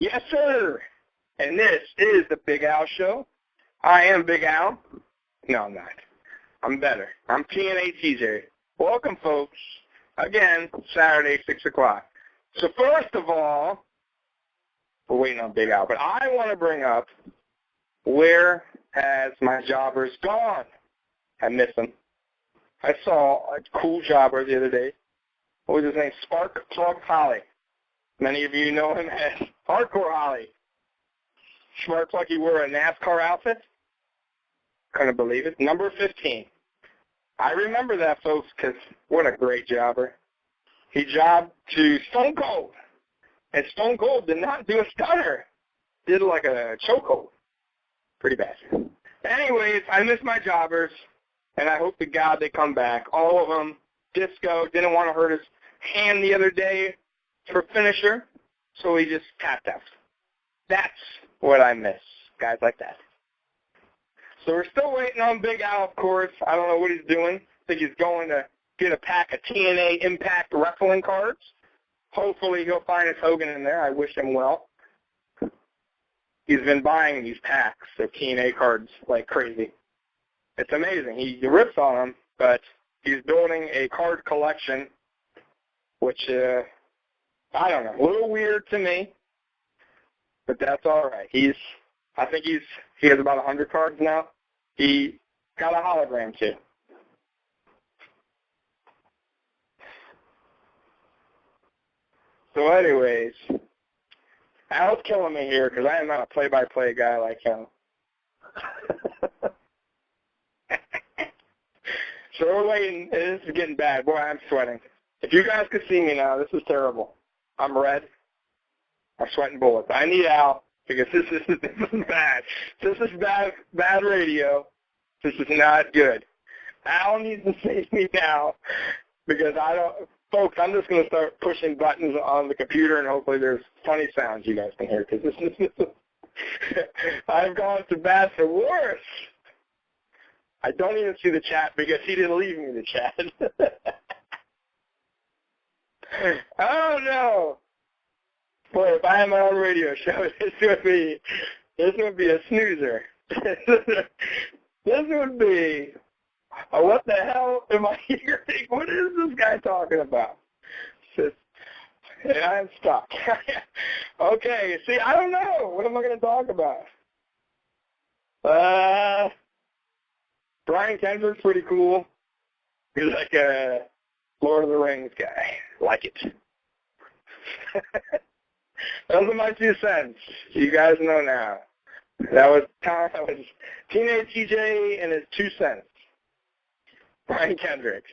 Yes, sir. And this is the Big Al Show. I am Big Al. No, I'm not. I'm better. I'm TNA TJ. Welcome, folks. Again, Saturday, 6 o'clock. So first of all, we're waiting on Big Al, but I want to bring up, where has my jobbers gone? I miss him. I saw a cool jobber the other day. What was his name? Spark Plug Holly. Many of you know him as Hardcore Holly. Spark Plug, he wore a NASCAR outfit. Couldn't believe it. Number 15. I remember that, folks, because what a great jobber. He jobbed to Stone Cold. And Stone Cold did not do a stunner. Did like a chokehold. Pretty bad. Anyways, I miss my jobbers, and I hope to God they come back. All of them. Disco didn't want to hurt his hand the other day for finisher, so he just tapped out. That's what I miss. Guys like that. So we're still waiting on Big Al, of course. I don't know what he's doing. I think he's going to get a pack of TNA Impact wrestling cards. Hopefully he'll find his Hogan in there. I wish him well. He's been buying these packs of TNA cards like crazy. It's amazing. He rips on them, but he's building a card collection, which, I don't know, a little weird to me, but that's all right. I think he has about 100 cards now. He got a hologram, too. So anyways, Al's killing me here because I am not a play-by-play guy like him. So we're waiting. This is getting bad. Boy, I'm sweating. If you guys could see me now, this is terrible. I'm red. I'm sweating bullets. I need Al because this is bad. This is bad radio. This is not good. Al needs to save me now because I don't. Folks, I'm just going to start pushing buttons on the computer and hopefully there's funny sounds you guys can hear because this is. I've gone to bad for worse. I don't even see the chat because he didn't leave me the chat. Oh, no. Boy, if I had my own radio show, this would be a snoozer. This would be, what the hell am I hearing? What is this guy talking about? I'm stuck. Okay, see, I don't know. What am I going to talk about? Brian Kendrick's pretty cool. He's like a Lord of the Rings guy. Like it. Those are my 2 cents. You guys know now. That was TNA TJ and his 2 cents. Brian Kendrick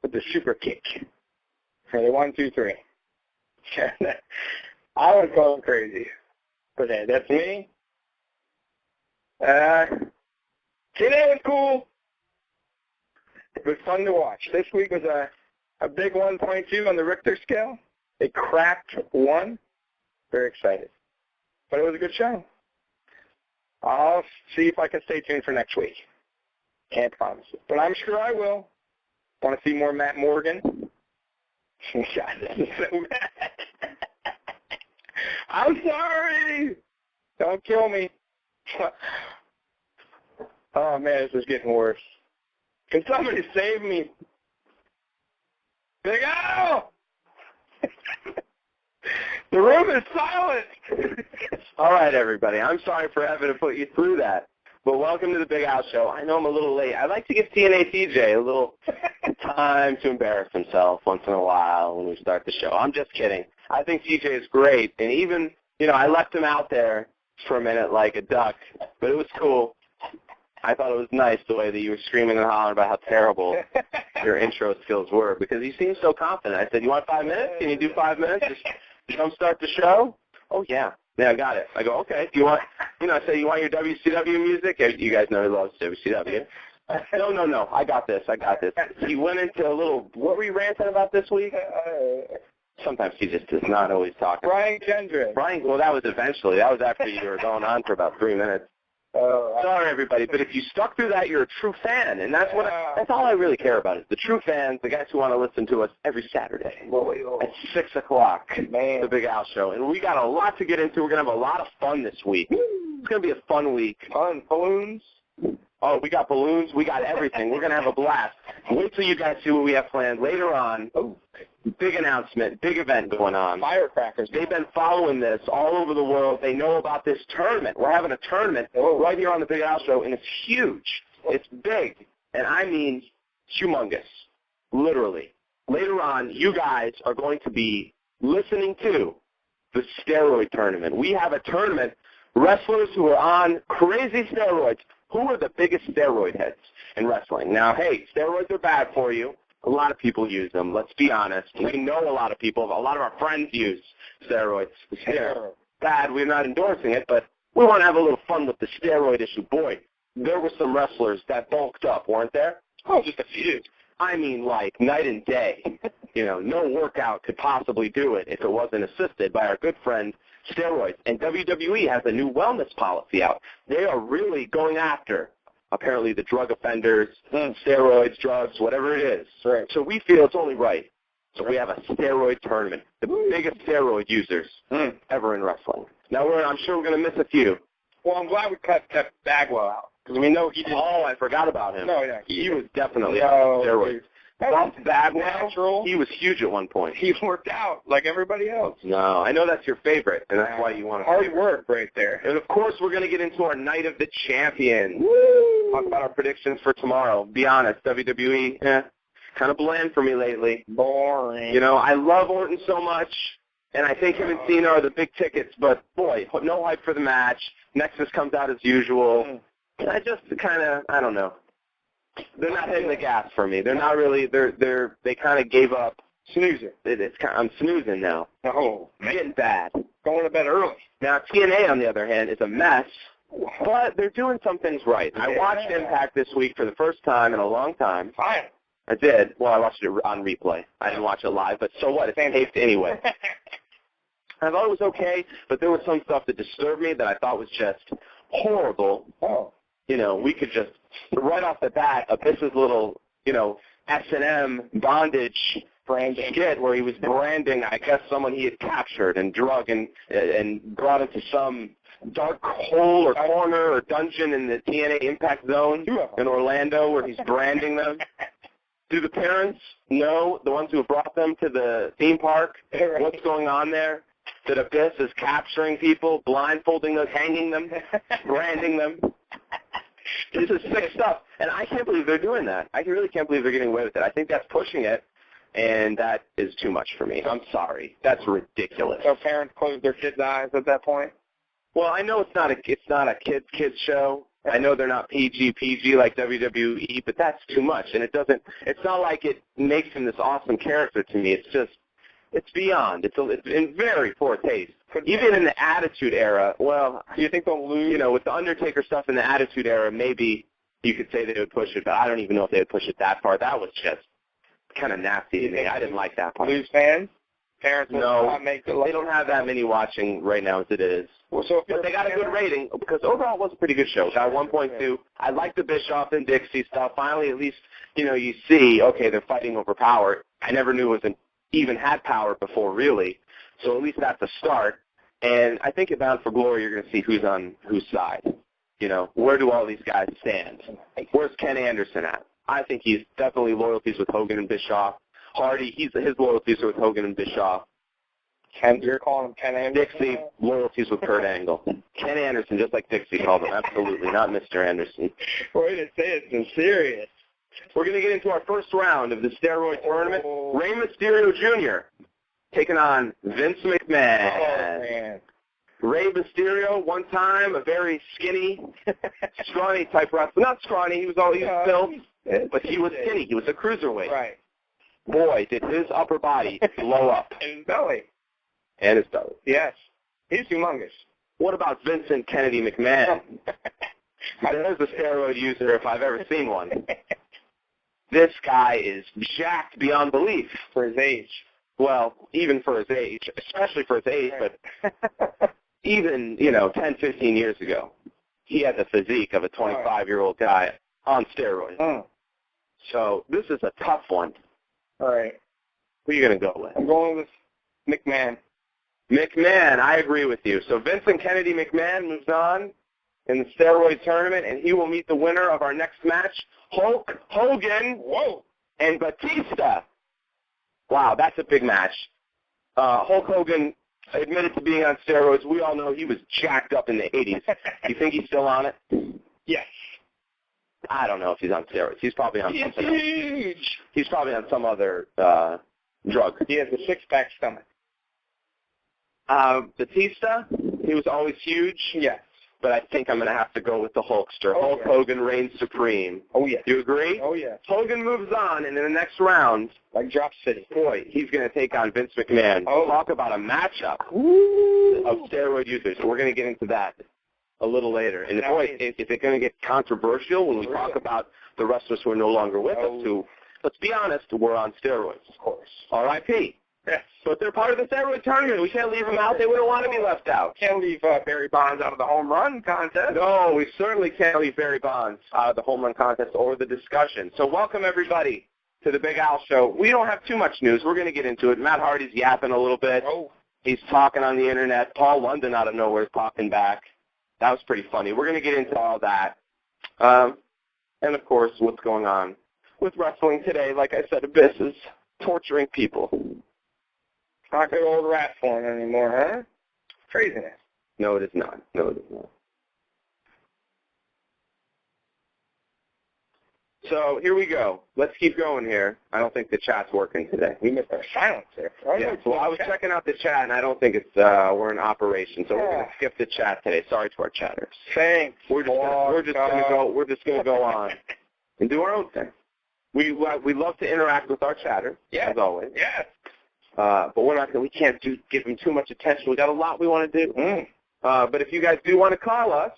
with the super kick. Ready, 1, 2, 3. I was going crazy. But hey, that's me. TNA was cool. It was fun to watch. This week was a big 1.2 on the Richter scale. It cracked 1. Very excited. But it was a good show. I'll see if I can stay tuned for next week. Can't promise it. But I'm sure I will. Want to see more Matt Morgan? God, this is so bad. I'm sorry. Don't kill me. Oh, man, this is getting worse. Can somebody save me? Big Al! The room is silent. All right, everybody. I'm sorry for having to put you through that. But welcome to the Big Al Show. I know I'm a little late. I like to give TNA TJ a little time to embarrass himself once in a while when we start the show. I'm just kidding. I think TJ is great. And even, I left him out there for a minute like a duck, but it was cool. I thought it was nice the way that you were screaming and hollering about how terrible your intro skills were because you seemed so confident. I said, you want 5 minutes? Can you do 5 minutes? Just come start the show? Oh, yeah. Yeah, I got it. I go, okay. Do you want, I say, you want your WCW music? You guys know he loves WCW. No. I got this. He went into a little, what were you ranting about this week? Sometimes he just does not always talk. Brian Kendrick. Well, that was eventually. That was after you were going on for about 3 minutes. Sorry, everybody, but if you stuck through that, you're a true fan, and that's that's all I really care about is the true fans, the guys who want to listen to us every Saturday at 6 o'clock, the Big Al Show. And we got a lot to get into. We're going to have a lot of fun this week. It's going to be a fun week. Fun balloons. Oh, we got balloons. We got everything. We're going to have a blast. Wait till you guys see what we have planned later on. Big announcement, big event going on. Firecrackers. They've been following this all over the world. They know about this tournament. We're having a tournament right here on the Big Al Show, and it's huge. It's big, and I mean humongous, literally. Later on, you guys are going to be listening to the Steroid Tournament. We have a tournament, wrestlers who are on crazy steroids. Who are the biggest steroid heads in wrestling? Now, hey, steroids are bad for you. A lot of people use them. Let's be honest. We know a lot of people. A lot of our friends use steroids. They're bad. We're not endorsing it, but we want to have a little fun with the steroid issue. Boy, there were some wrestlers that bulked up, weren't there? Oh, just a few. I mean, like night and day. No workout could possibly do it if it wasn't assisted by our good friend steroids. And WWE has a new wellness policy out. They are really going after, apparently, the drug offenders, steroids, drugs, whatever it is. Right. So we feel it's only right. So we have a steroid tournament, the biggest steroid users ever in wrestling. Now, I'm sure we're going to miss a few. Well, I'm glad we kept Bagwell out, because we know he didn't. Oh, I forgot about him. No, yeah. He was definitely on steroids. Buff Bagwell, he was huge at one point. He worked out like everybody else. No, I know that's your favorite, and that's why you want to. Hard work right there. And, of course, we're going to get into our Night of the Champions. Woo! Talk about our predictions for tomorrow. Be honest, WWE, kind of bland for me lately. Boring. I love Orton so much, and I think him and Cena are the big tickets, but, boy, no hype for the match. Nexus comes out as usual. And I just kind of, I don't know. They're not hitting the gas for me. They're not really. They kind of gave up. Snoozing. I'm snoozing now. Oh, man. Getting bad. Going to bed early. Now TNA, on the other hand, is a mess, but they're doing some things right. I watched Impact this week for the first time in a long time. Fine. I did. Well, I watched it on replay. I didn't watch it live, but so what? It's taped anyway. I thought it was okay, but there was some stuff that disturbed me that I thought was just horrible. Oh. We could just, right off the bat, Abyss's little, S&M bondage skit where he was branding, I guess, someone he had captured and drug and brought into some dark hole or corner or dungeon in the TNA Impact Zone in Orlando where he's branding them. Do the parents know, the ones who have brought them to the theme park, what's going on there? That Abyss is capturing people, blindfolding them, hanging them, branding them. This is sick stuff, and I can't believe they're doing that. I really can't believe they're getting away with it. I think that's pushing it, and that is too much for me. I'm sorry. That's ridiculous. So parents close their kids' eyes at that point? Well, I know it's not a kids show. I know they're not PG like WWE, but that's too much, and it's not like it makes him this awesome character to me. It's beyond. It's in very poor taste. Even in the Attitude Era, well, do you think they'll lose? With the Undertaker stuff in the Attitude Era, maybe you could say they would push it, but I don't even know if they would push it that far. That was just kind of nasty to me. I didn't like that part. Lose fans? Parents will not make it. They don't have that many watching right now as it is. Well, so but they got a good rating because overall it was a pretty good show. Got 1.2. I like the Bischoff and Dixie stuff. Finally, at least, you see, okay, they're fighting over power. I never knew it even had power before, really. So at least that's a start. And I think at Bound for Glory, you're going to see who's on whose side. Where do all these guys stand? Where's Ken Anderson at? I think he's definitely loyalties with Hogan and Bischoff. Hardy, his loyalties are with Hogan and Bischoff. You're calling him Ken Anderson? Dixie, loyalties with Kurt Angle. Ken Anderson, just like Dixie called him. Absolutely, not Mr. Anderson. Way to say it's serious. We're going to get into our first round of the Steroid Tournament. Rey Mysterio Jr. taking on Vince McMahon. Oh, man. Rey Mysterio, one time, a very skinny, scrawny type wrestler. Not scrawny, he was built, but he was skinny. He was a cruiserweight. Right. Boy, did his upper body blow up. And his belly. And his belly. Yes. He's humongous. What about Vincent Kennedy McMahon? There's a steroid user if I've ever seen one. This guy is jacked beyond belief. For his age. Well, even for his age, especially for his age, but even, 10, 15 years ago. he had the physique of a 25-year-old guy on steroids. So this is a tough one. All right. Who are you going to go with? I'm going with McMahon. McMahon, I agree with you. So Vincent Kennedy McMahon moves on in the steroid tournament, and he will meet the winner of our next match, Hulk Hogan and Batista. Wow, that's a big match. Hulk Hogan admitted to being on steroids. We all know he was jacked up in the 80s. You think he's still on it? Yes. I don't know if he's on steroids. He's probably on something else. Huge. He's probably on some other drug. He has a six-pack stomach. Batista, he was always huge. Yes. But I think I'm going to have to go with the Hulkster. Hulk Hogan reigns supreme. Oh, yes. You agree? Oh, yes. Hogan moves on, and in the next round, like Drop City, boy, he's going to take on Vince McMahon. Talk about a matchup of steroid users. So we're going to get into that a little later. And boy, is it going to get controversial when we talk about the wrestlers who are no longer with us, who, let's be honest, were on steroids. Of course. R.I.P. Yes. But they're part of the steroid tournament. We can't leave them out. They wouldn't want to be left out. Can't leave Barry Bonds out of the home run contest. No, we certainly can't leave Barry Bonds out of the home run contest or the discussion. So welcome, everybody, to the Big Al Show. We don't have too much news. We're going to get into it. Matt Hardy's yapping a little bit. He's talking on the Internet. Paul London out of nowhere is talking back. That was pretty funny. We're going to get into all that. And, of course, what's going on with wrestling today. Like I said, Abyss is torturing people. Not good old wrestling anymore, huh? Craziness. No, it is not. No, it is not. So here we go. Let's keep going here. I don't think the chat's working today. We missed our silence there. Well, I was checking out the chat, and I don't think it's we're in operation. So we're going to skip the chat today. Sorry to our chatters. Thanks. We're just going to go on and do our own thing. We love to interact with our chatters, as always. Yes. But we can't give them too much attention. We got a lot we want to do. But if you guys do want to call us,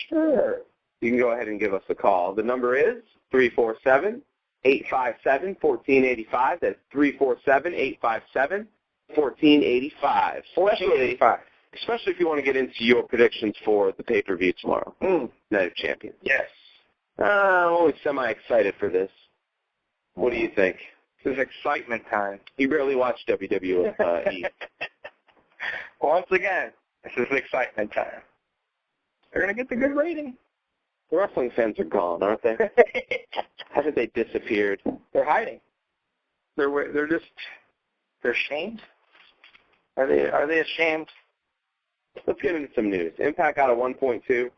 sure, you can go ahead and give us a call. The number is 347-857-1485. That's 347-857-1485. Especially if you want to get into your predictions for the pay-per-view tomorrow, Night of Champions. Yes. I'm always semi-excited for this. What do you think? This is excitement time. You barely watch WWE. Once again, this is excitement time. They're going to get the good rating. The wrestling fans are gone, aren't they? Haven't they disappeared? They're hiding. They're ashamed. Are they ashamed? Let's get into some news. Impact got a 1.2.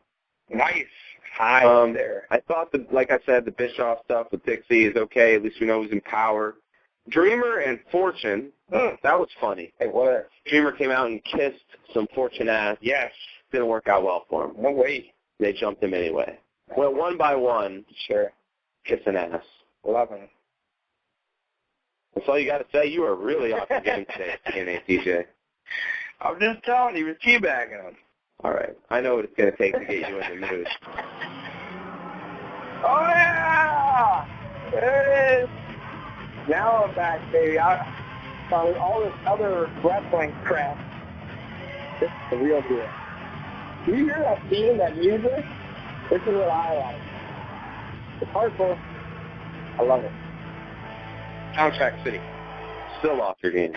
Nice. High there. I thought that, like I said, the Bischoff stuff with Dixie is okay. At least we know he's in power. Dreamer and Fortune, that was funny. It was. Dreamer came out and kissed some Fortune ass. Yes. Didn't work out well for him. No way. They jumped him anyway. Went one by one. Sure. Kissing ass. Love him. That's all you got to say. You are really off your game today, TNA TJ. I'm just telling you, he was teabagging him. All right. I know what it's going to take to get you in the mood. Oh, yeah! There it is. Now I'm back, baby. Found all this other wrestling crap. This is the real deal. Do you hear that theme, that music? This is what I like. It's hardcore. I love it. Soundtrack City. Still off your game.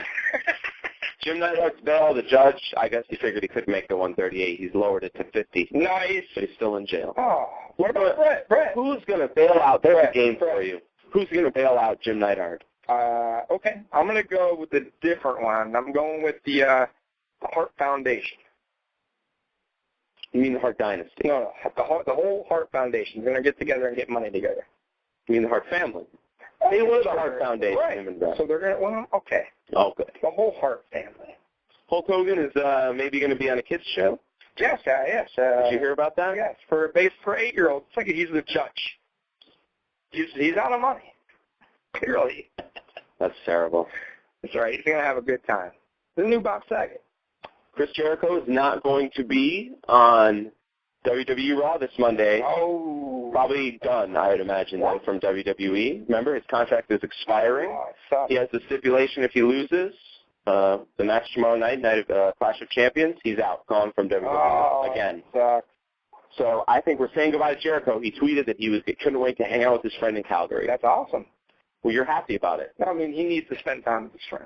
Jim Neidhart's bail, the judge, I guess he figured he couldn't make the 138. He's lowered it to 50. Nice. But he's still in jail. Oh, what about Brett? Who's going to bail out? There's a game for you. Who's going to bail out Jim Neidhart? Okay. I'm going to go with a different one. I'm going with the Hart Foundation. You mean the Hart Dynasty? No, the whole Hart Foundation. We're going to get together and get money together. You mean the Hart family? They were the Hart Foundation. Right. So they're going to, okay. Oh, good. The whole Hart family. Hulk Hogan is maybe going to be on a kids show? Yes, yes. Did you hear about that? Yes, for 8-year-olds. It's like he's the judge. He's out of money. Clearly. That's terrible. That's right. He's going to have a good time. The new Bob Saget. Chris Jericho is not going to be on WWE RAW this Monday. Oh. Probably done, I would imagine, then, from WWE. Remember, his contract is expiring. Oh, he has the stipulation if he loses the match tomorrow night of Clash of Champions, he's out, gone from WWE again. Sucks. So I think we're saying goodbye to Jericho. He tweeted that he couldn't wait to hang out with his friend in Calgary. That's awesome. Well, you're happy about it. I mean, he needs to spend time with his friend.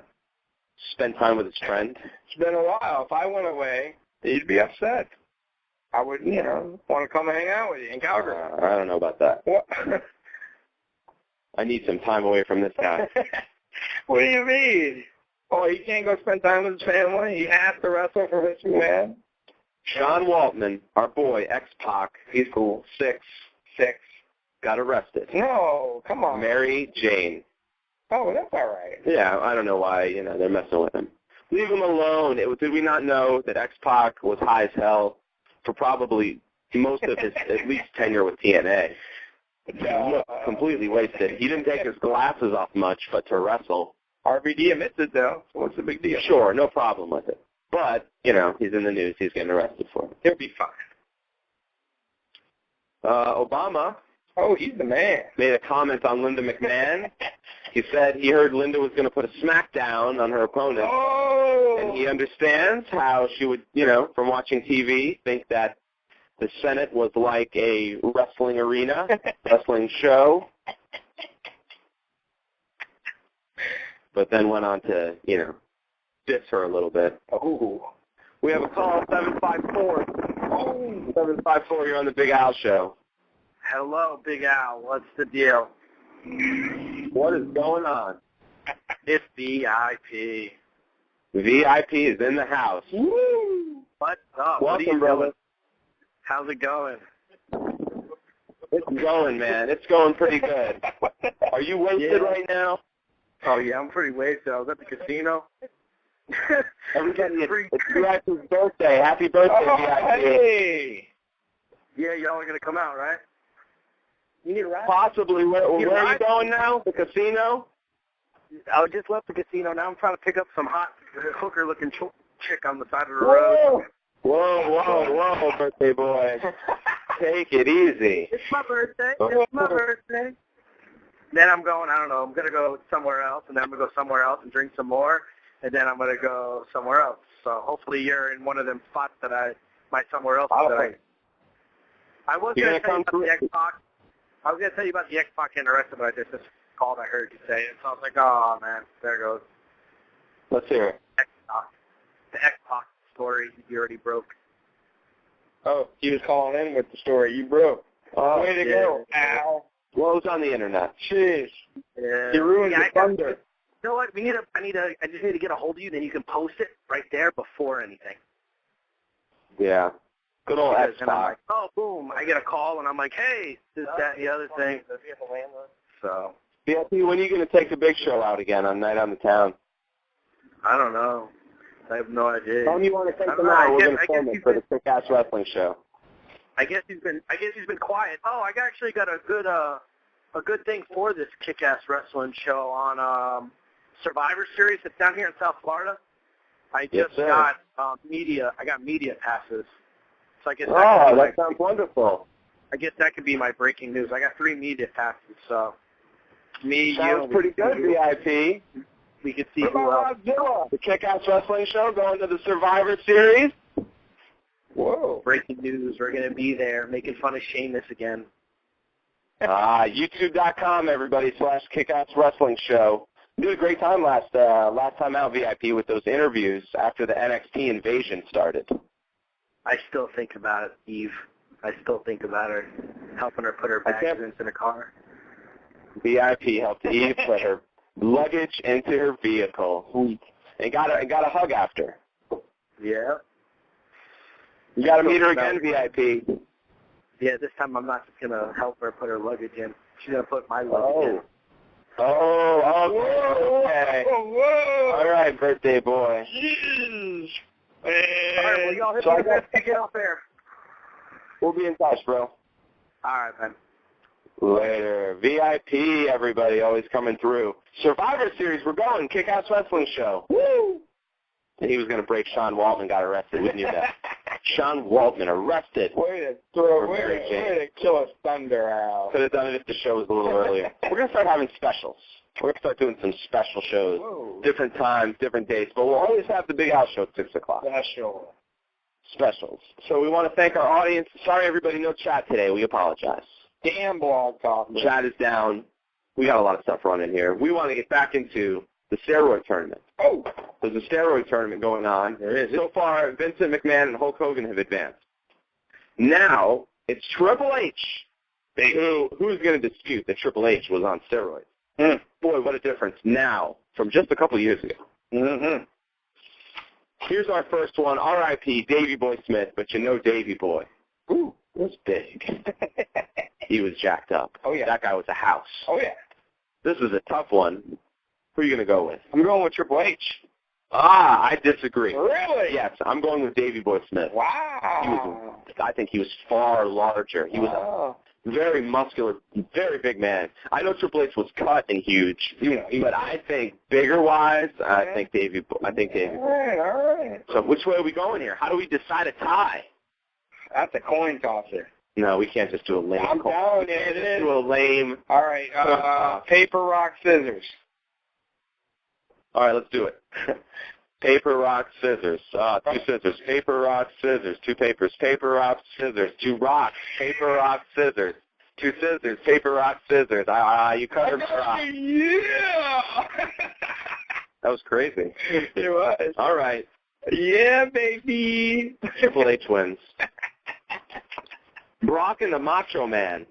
Spend time with his friend? It's been a while. If I went away, he'd be upset. I would, want to come and hang out with you in Calgary. I don't know about that. What? I need some time away from this guy. What do you mean? Oh, he can't go spend time with his family? He has to wrestle for Vince McMahon? Sean Waltman, our boy, X-Pac, he's cool. 6, got arrested. No, come on. Mary Jane. Oh, that's all right. Yeah, I don't know why, they're messing with him. Leave him alone. Did we not know that X-Pac was high as hell for probably most of his at least tenure with TNA? He looked completely wasted. He didn't take his glasses off much, but to wrestle. RVD admits it, though. So what's the big deal? Sure, no problem with it. But, he's in the news. He's getting arrested for it. He'll be fine. Obama. Oh, he's the man. Made a comment on Linda McMahon. He said he heard Linda was going to put a smackdown on her opponent. Oh! And he understands how she would, from watching TV, think that the Senate was like a wrestling arena, wrestling show. But then went on to, diss her a little bit. Oh. We have a call, 754. Oh, 754, you're on the Big Al Show. Hello, Big Al. What's the deal? What is going on? It's VIP. VIP is in the house. Woo! What's up? Welcome, what are you brother. doing? How's it going? It's going, man. It's going pretty good. Are you wasted right now? Oh, yeah, I'm pretty wasted. I was at the casino. Everybody, it's VIP's birthday. Happy birthday, VIP. Hey! Yeah, y'all are going to come out, right? You need a ride? Possibly. Where are you going now? The casino? I just left the casino. Now I'm trying to pick up some hot hooker-looking chick on the side of the road. Whoa, birthday boy. Take it easy. It's my birthday. It's my birthday. Then I'm going, I don't know, I'm going to go somewhere else, and then I'm going to go somewhere else and drink some more, and then I'm going to go somewhere else. So hopefully you're in one of them spots that I was going to tell you about the X-Pac. I was going to tell you about the X-Pac getting arrested, but I just called, I heard you say it, so I was like, oh, man, there it goes. Let's hear it. X-Pac. The X-Pac story you already broke. Oh, he was calling in with the story you broke. Oh, way to go, Al. What was on the internet? Jeez. Yeah. You ruined the thunder. You know what? I just need to get a hold of you, then you can post it right there before anything. Yeah. Good old X-Pac. And I'm like, oh, boom. I get a call, and I'm like, hey, this, that, the other thing. So. VIP, when are you going to take the Big Show out again on Night on the Town? I don't know. I have no idea. Tell me you want to take them out. We're going to film it for the Kick-Ass Wrestling Show. I guess he's been quiet. Oh, I actually got a good thing for this Kick-Ass Wrestling Show on Survivor Series. It's down here in South Florida. I just got media passes. So I guess that sounds wonderful. I guess that could be my breaking news. I got 3 media passes, so me, sounds you, pretty good, VIP. We could see who else. The Kick-Ass Wrestling Show going to the Survivor Series. Whoa. Breaking news. We're going to be there making fun of Sheamus again. YouTube.com, everybody, /Kick-Ass Wrestling Show. We did a great time last time out, VIP, with those interviews after the NXT invasion started. I still think about it, Eve. I still think about her, helping her put her bags into the car. VIP helped Eve put her luggage into her vehicle and got a hug after. Yeah. You got to meet her again, VIP. Yeah, this time I'm not just going to help her put her luggage in. She's going to put my luggage in. Oh, okay. Whoa. All right, birthday boy. Jeez. All right, well, y'all hit me up to get off there. We'll be in touch, bro. All right, man. Later. VIP, everybody, always coming through. Survivor Series, we're going. Kick-Ass Wrestling Show. Woo! And he was going to break Sean Waltman, got arrested. We knew that. Sean Waltman arrested. Way to kill us thunder, Al. Could have done it if the show was a little earlier. We're going to start having specials. We're going to start doing some special shows. Whoa. Different times, different dates. But we'll always have the Big Al Show at 6 o'clock. Special. specials. So we want to thank our audience. Sorry, everybody, no chat today. We apologize. Damn Blog Talk. Chat is down. We got a lot of stuff running here. We want to get back into the Steroid Tournament. Oh. There's a Steroid Tournament going on. There is. So far, Vincent McMahon and Hulk Hogan have advanced. Now, it's Triple H. Who's going to dispute that Triple H was on steroids? Boy, what a difference now from just a couple of years ago. Mm-hmm. Here's our first one, R.I.P. Davey Boy Smith, but you know Davey Boy. Ooh. Was big. He was jacked up. Oh, yeah. That guy was a house. Oh, yeah. This was a tough one. Who are you going to go with? I'm going with Triple H. I disagree. Really? Yes, I'm going with Davey Boy Smith. Wow. I think he was far larger. He was a very muscular, very big man. I know Triple H was cut and huge, but I think bigger-wise, I think Davey. All right. So which way are we going here? How do we decide a tie? That's a coin tosser. No, we can't just do a lame. I'm down there. We can't just do a lame. All right. Paper, rock, scissors. All right, let's do it. Paper, rock, scissors. 2 scissors. Paper, rock, scissors. 2 papers. Paper, rock, scissors. 2 rocks. Paper, rock, scissors. 2 scissors. Paper, rock, scissors. You cut him. Yeah. That was crazy. It was. All right. Yeah, baby. Triple H wins. Brock and the Macho Man.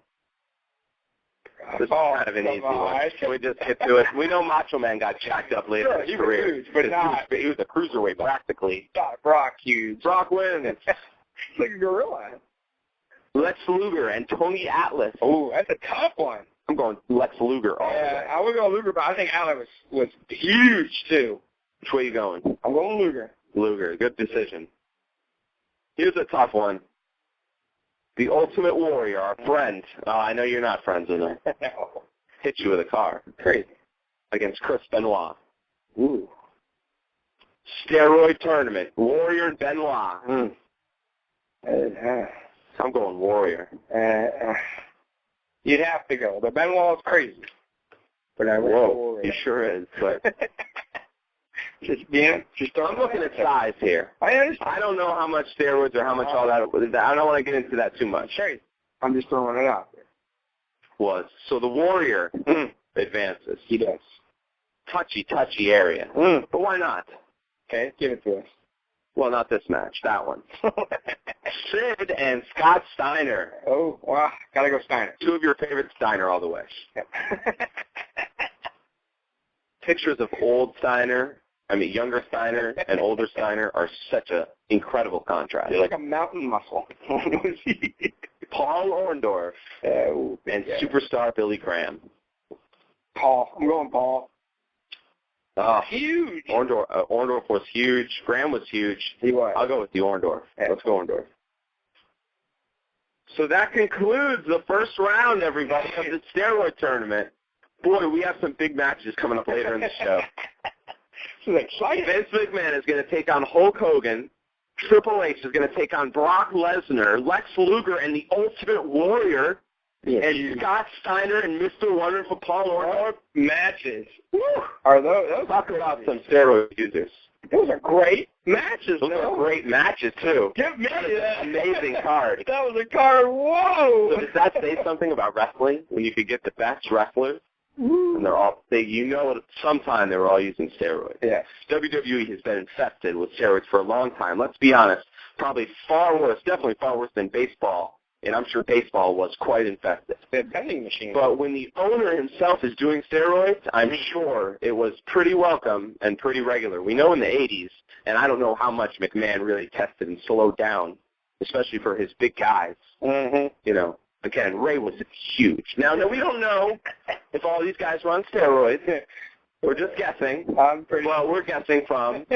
This is kind of an easy one. Can we just get to it? We know Macho Man got jacked up later in his career. Huge, but not. He was a cruiserweight practically. Brock huge. Brock wins. Like a gorilla. Lex Luger and Tony Atlas. Oh, that's a tough one. I'm going Lex Luger all the way. I would go Luger, but I think Atlas was huge too. Which way are you going? I'm going Luger. Luger. Good decision. Here's a tough one. The Ultimate Warrior, our friend. I know you're not friends with him. No. Hit you with a car. Crazy. Against Chris Benoit. Ooh. Steroid Tournament. Warrior and Benoit. I'm going Warrior. You'd have to go. The Benoit's crazy. But I would go Warrior. He sure is. But I'm looking at size here. I understand. I don't know how much steroids or how much all that. I don't want to get into that too much. Crazy. I'm just throwing it out there. So the Warrior advances. He does. Touchy area. But why not? Okay, give it to us. Well, not this match. That one. Sid and Scott Steiner. Oh, wow. Gotta go Steiner. 2 of your favorite Steiner all the way. Yep. Pictures of younger Steiner and older Steiner are such an incredible contrast. You're like a mountain muscle. Paul Orndorff and superstar Billy Graham. Paul. I'm going Paul. Huge. Orndorff was huge. Graham was huge. He was. I'll go with the Orndorff. Let's go Orndorff. So that concludes the first round, everybody, of the Steroid Tournament. Boy, we have some big matches coming up later in the show. This is exciting. Vince McMahon is going to take on Hulk Hogan. Triple H is going to take on Brock Lesnar. Lex Luger and the Ultimate Warrior. Yeah, and Scott Steiner and Mr. Wonderful Paul Orndorff. Matches. Woo. Are those talk about some steroid users. Those are great matches. Those are great matches, too. Give me that. Amazing card. That was a card. Whoa. So does that say something about wrestling when you could get the best wrestlers? And they're all, sometime they were all using steroids. Yeah. WWE has been infested with steroids for a long time. Let's be honest, probably definitely far worse than baseball. And I'm sure baseball was quite infested. The vending machine. But when the owner himself is doing steroids, I'm sure it was pretty welcome and pretty regular. We know in the 80s, and I don't know how much McMahon really tested and slowed down, especially for his big guys. Mm-hmm. Again, Ray was huge. Now, we don't know if all these guys were on steroids. We're just guessing. We're guessing from,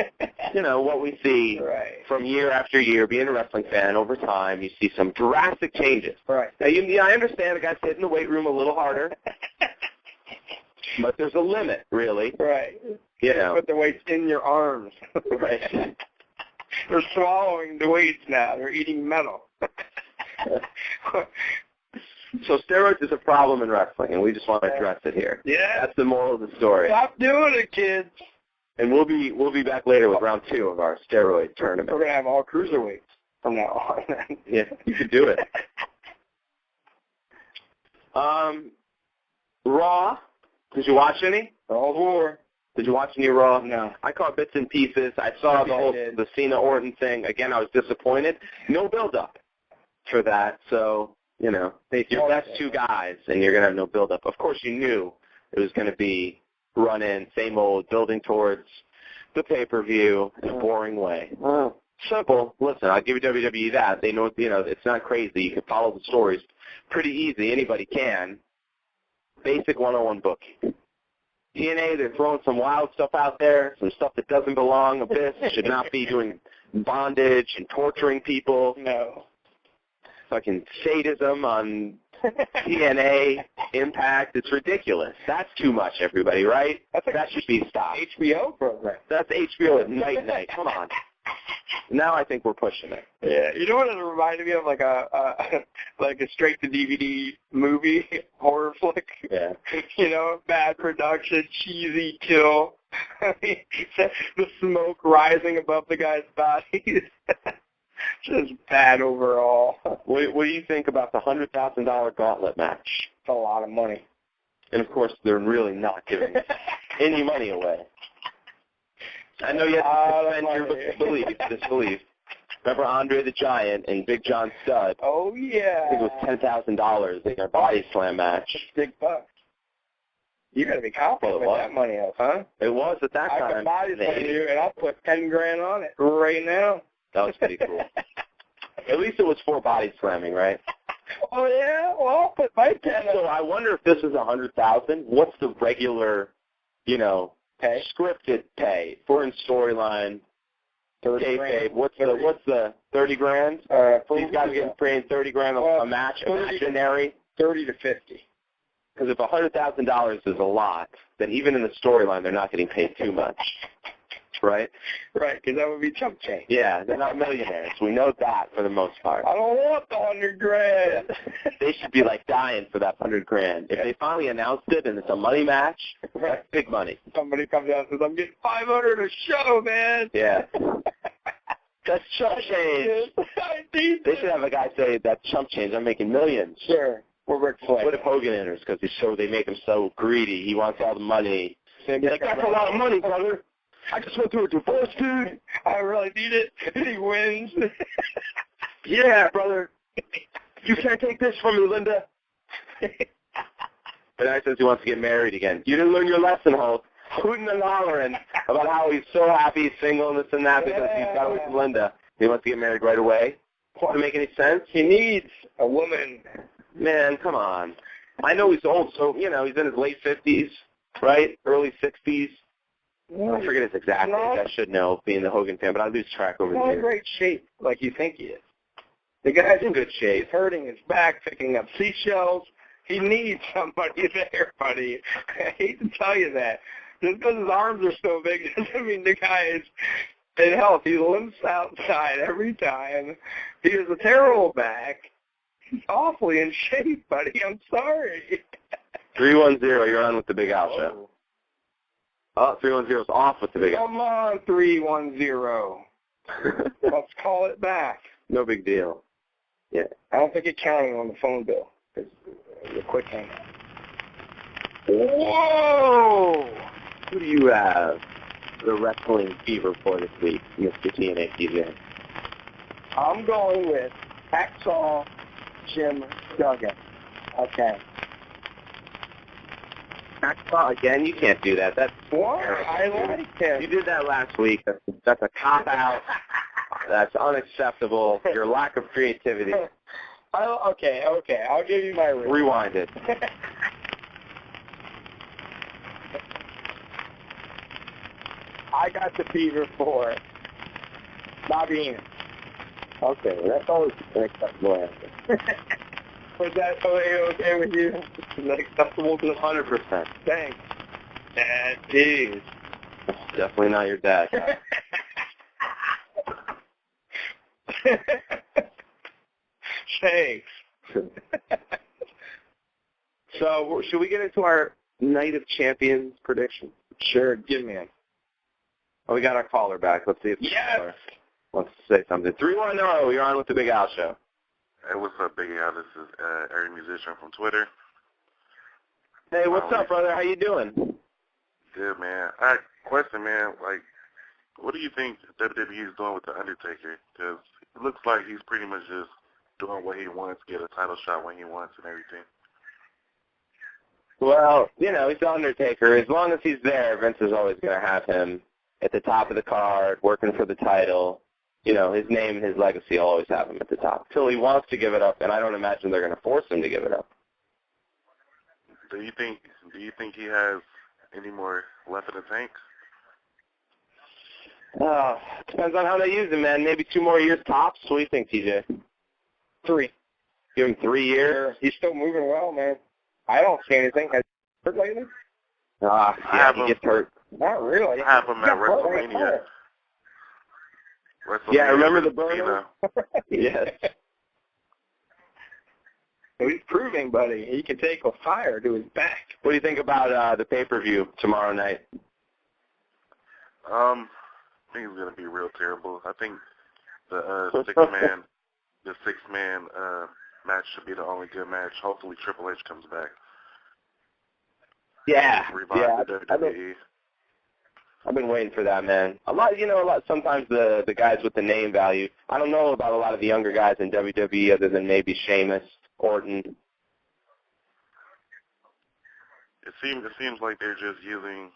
what we see from year after year. Being a wrestling fan over time, you see some drastic changes. Right. Now, I understand the guys sit in the weight room a little harder, but there's a limit, really. Right. Put the weights in your arms. Right. They're swallowing the weights now. They're eating metal. So steroids is a problem in wrestling, and we just want to address it here. Yeah. That's the moral of the story. Stop doing it, kids. And we'll be back later with round 2 of our steroid tournament. We're going to have all cruiserweights. from now on. Yeah, you could do it. Raw, did you watch any? All war. Did you watch any Raw? No. I caught bits and pieces. I saw the Cena Orton thing. Again, I was disappointed. No build-up for that. So, you know, that's two guys, and you're going to have no build-up. Of course, you knew it was going to be run-in, same old, building towards the pay-per-view in a boring way. Simple. Listen, I'll give you WWE that. They know, it's not crazy. You can follow the stories pretty easy. Anybody can. Basic 101 booking. TNA, they're throwing some wild stuff out there, some stuff that doesn't belong. Abyss should not be doing bondage and torturing people. No. Fucking sadism on TNA Impact. It's ridiculous. That's too much, everybody, right? That should be stopped. HBO program. That's HBO at night. Come on. Now I think we're pushing it. Yeah, you know what it reminded me of? Like a straight to DVD movie horror flick. Yeah. Bad production, cheesy kill. The smoke rising above the guy's body. Just bad overall. What do you think about the $100,000 gauntlet match? It's a lot of money. And of course, they're really not giving any money away. I know you have to suspend your disbelief. Remember Andre the Giant and Big John Studd? Oh, yeah. I think it was $10,000 in their body slam match. Big bucks. You got to be confident with that money up, huh? It was at that time. I can body slam you, and I'll put $10,000 on it right now. That was pretty cool. At least it was for body slamming, right? Oh, yeah? Well, I'll put my 10 So I wonder if this is $100,000. What's the regular, pay? Scripted pay for in storyline? 30 grand. What's the 30 grand? These guys are getting paid 30 grand a match, imaginary. 30 to 50. Because if $100,000 is a lot, then even in the storyline they're not getting paid too much, right? Right, because that would be chump change. Yeah, they're not millionaires. We know that for the most part. I don't want the 100 grand. They should be like dying for that 100 grand. If they finally announced it and it's a money match, that's big money. Somebody comes out and says, "I'm getting 500 a show, man." Yeah. That's chump change. They should have a guy say, "That's chump change. I'm making millions." Sure. We're Ric Flair. What if Hogan enters? Because they make him so greedy. He wants all the money. He's like, "That's a lot of money, brother. I just went through a divorce, dude. I really need it." And he wins. Yeah, brother. You can't take this from me, Linda. But now he says he wants to get married again. You didn't learn your lesson, Hulk. Hooting and hollering about how he's so happy he's single and this and that because he's got away from Linda. He wants to get married right away. Does it make any sense? He needs a woman. Man, come on. I know he's old, so, he's in his late 50s, right? Early 60s. I forget his exact age. I should know, being the Hogan fan, but I lose track over the years. He's in great shape, like you think he is. The guy's in good shape. He's hurting his back, picking up seashells. He needs somebody there, buddy. I hate to tell you that. Just because his arms are so big doesn't mean the guy is in health. He limps outside every time. He has a terrible back. He's awfully in shape, buddy. I'm sorry. 310, you're on with the Big Al Show. Oh, 310 is off with the Big Al. Come on, 310. Let's call it back. No big deal. Yeah. I don't think it counted on the phone bill. It's a quick hang. Whoa! Who do you have the wrestling fever for this week, Mr. TNA TJ? I'm going with Hacksaw Jim Duggan. Okay. Hacksaw again? You can't do that. That's what? terrible. I like him. You did that last week. That's a cop-out. That's unacceptable. Your lack of creativity. Okay. I'll give you my ring. Rewind it. I got the fever for Bobby Heenan. Okay, that's always an acceptable answer. Was that okay with you? Is that acceptable to 100%. Thanks. That is. Definitely not your dad. Thanks. So, should we get into our Night of Champions prediction? Sure, give me it. Oh, we got our caller back. Let's see if yes. wants to say something. 310, you're on with the Big Al Show. Hey, what's up, Big Al? This is Eric Musician from Twitter. Hey, what's up, brother? How you doing? Good, man. I had a question, man. Like, what do you think WWE is doing with The Undertaker? Because it looks like he's pretty much just doing what he wants, get a title shot when he wants and everything. Well, you know, he's The Undertaker. As long as he's there, Vince is always going to have him at the top of the card, working for the title. You know, his name and his legacy will always have him at the top until he wants to give it up, and I don't imagine they're going to force him to give it up. Do you think he has any more left in the tank? Depends on how they use him, man. Maybe 2 more years tops. What do you think, TJ? 3. Give him 3 years? He's still moving well, man. I don't see anything. Has he hurt lately? Yeah, he gets hurt. Not really. I have him at WrestleMania. Yeah, remember the burner? Yes. So he's proving, buddy, he can take a fire to his back. What do you think about the pay-per-view tomorrow night? I think it's going to be real terrible. I think the six-man match should be the only good match. Hopefully Triple H comes back. Yeah. Revive the WWE. I've been waiting for that, man. Sometimes the guys with the name value, I don't know about a lot of the younger guys in WWE other than maybe Sheamus, Orton. It seems like they're just using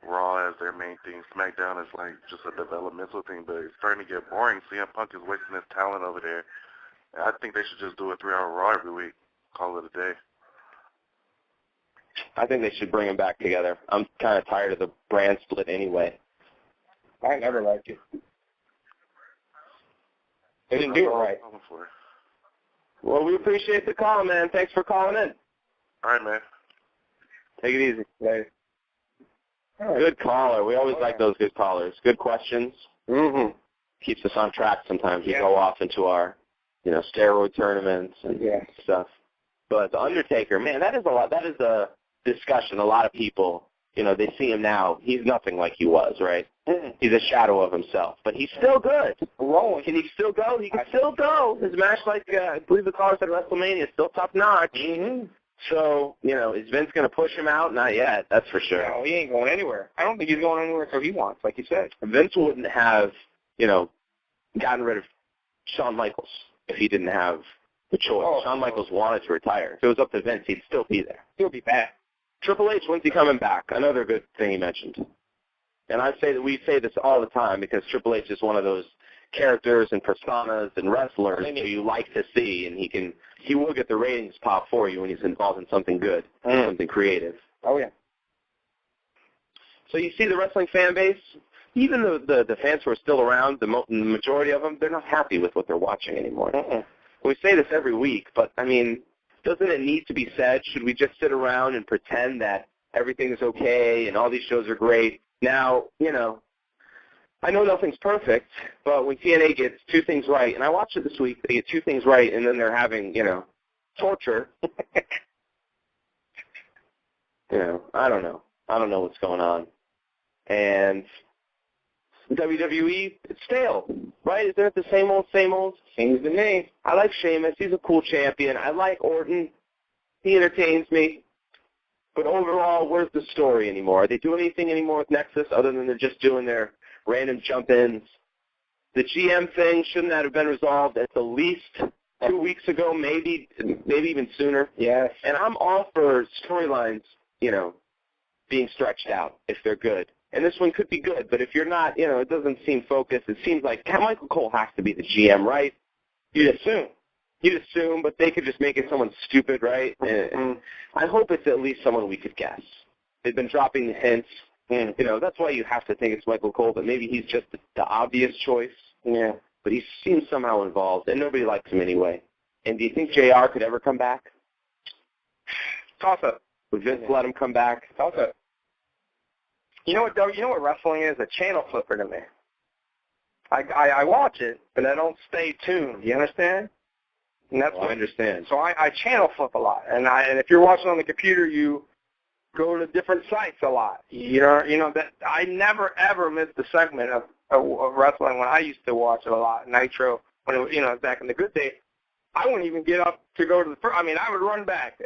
Raw as their main thing. SmackDown is like just a developmental thing, but it's starting to get boring. CM Punk is wasting his talent over there. I think they should just do a 3-hour Raw every week. Call it a day. I think they should bring them back together. I'm kind of tired of the brand split anyway. I never liked it. They didn't do it right. Well, we appreciate the call, man. Thanks for calling in. All right, man. Take it easy. Later. Right. Good caller. We always like those good callers. Good questions. Mm-hmm. Keeps us on track sometimes. We go off into our, steroid tournaments and stuff. But The Undertaker, man, that is a lot. That is a discussion. A lot of people, they see him now. He's nothing like he was, right? Mm-hmm. He's a shadow of himself. But he's still good. Rolling. Can he still go? He can still go. His match, I believe the caller said WrestleMania, is still top-notch. Mm-hmm. So, is Vince going to push him out? Not yet, that's for sure. No, he ain't going anywhere. I don't think he's going anywhere until he wants, like you said. Vince wouldn't have, gotten rid of Shawn Michaels if he didn't have the choice. Shawn Michaels wanted to retire. If it was up to Vince, he'd still be there. He'll be back. Triple H, when's he coming back? Another good thing he mentioned. And I say that we say this all the time because Triple H is one of those characters and personas and wrestlers who you like to see, and he will get the ratings pop for you when he's involved in something good, something creative. Oh, yeah. So you see the wrestling fan base, even the fans who are still around, the majority of them, they're not happy with what they're watching anymore. We say this every week, but, doesn't it need to be said? Should we just sit around and pretend that everything is okay and all these shows are great? Now, I know nothing's perfect, but when TNA gets 2 things right, and I watched it this week, they get 2 things right, and then they're having, torture. I don't know. I don't know what's going on. And WWE, it's stale, right? Isn't it the same old, same old? Same as the name. I like Sheamus. He's a cool champion. I like Orton. He entertains me. But overall, where's the story anymore? Are they doing anything anymore with Nexus other than they're just doing their random jump-ins? The GM thing, shouldn't that have been resolved at the least 2 weeks ago, maybe even sooner? Yes. And I'm all for storylines, being stretched out if they're good. And this one could be good, but if you're not, it doesn't seem focused. It seems like Michael Cole has to be the GM, right? You'd assume, but they could just make it someone stupid, right? And I hope it's at least someone we could guess. They've been dropping the hints. That's why you have to think it's Michael Cole, but maybe he's just the obvious choice. Yeah. But he seems somehow involved, and nobody likes him anyway. And do you think JR could ever come back? Toss-up. Would Vince let him come back? Toss-up. You know what wrestling is? A channel flipper to me. I watch it, but I don't stay tuned. You understand? And that's I understand. So I channel flip a lot, and if you're watching on the computer, you go to different sites a lot. That I never ever miss the segment of wrestling when I used to watch it a lot, Nitro, when it was, back in the good days, I wouldn't even get up to go to the first. I mean, I would run back.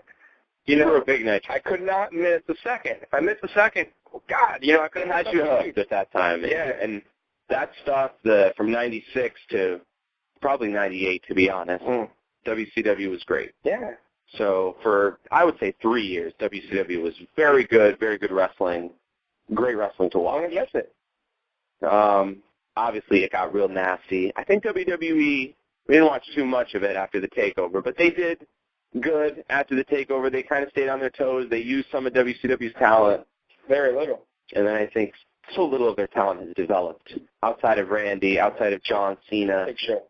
You were a big Nitro. I could not miss a second. If I missed a second, oh God, I could have had you hooked at that time. Yeah. And that stuff, from 96 to probably 98, to be honest, WCW was great. Yeah. So for, I would say, 3 years, WCW was very good wrestling, great wrestling to watch. I guess it. Obviously, it got real nasty. I think WWE, we didn't watch too much of it after the takeover, but they did good after the takeover. They kind of stayed on their toes. They used some of WCW's talent. Very little. And then I think so little of their talent has developed outside of Randy, outside of John Cena. Big Show.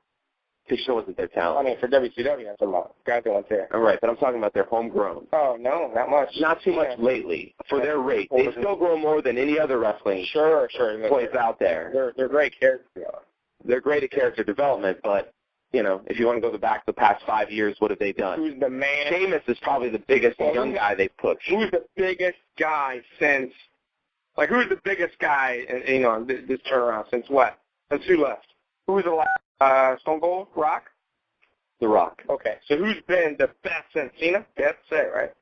Big Show wasn't their talent. I mean, for WCW, I'm talking about guys that went there. All right, but I'm talking about their homegrown. Oh, no, not much. Not too much lately. For their rate, they still grow more than any other wrestling sure. place out there. They're great characters. They're great at character development, but, if you want to go back the past 5 years, what have they done? Who's the man? Sheamus is probably the biggest young guy they've pushed. Who's the biggest guy since, who's the biggest guy, in this turnaround since what? Since who left? Who was the last? Stone Cold? Rock? The Rock. Okay, so who's been the best since Cena? You have to say, right?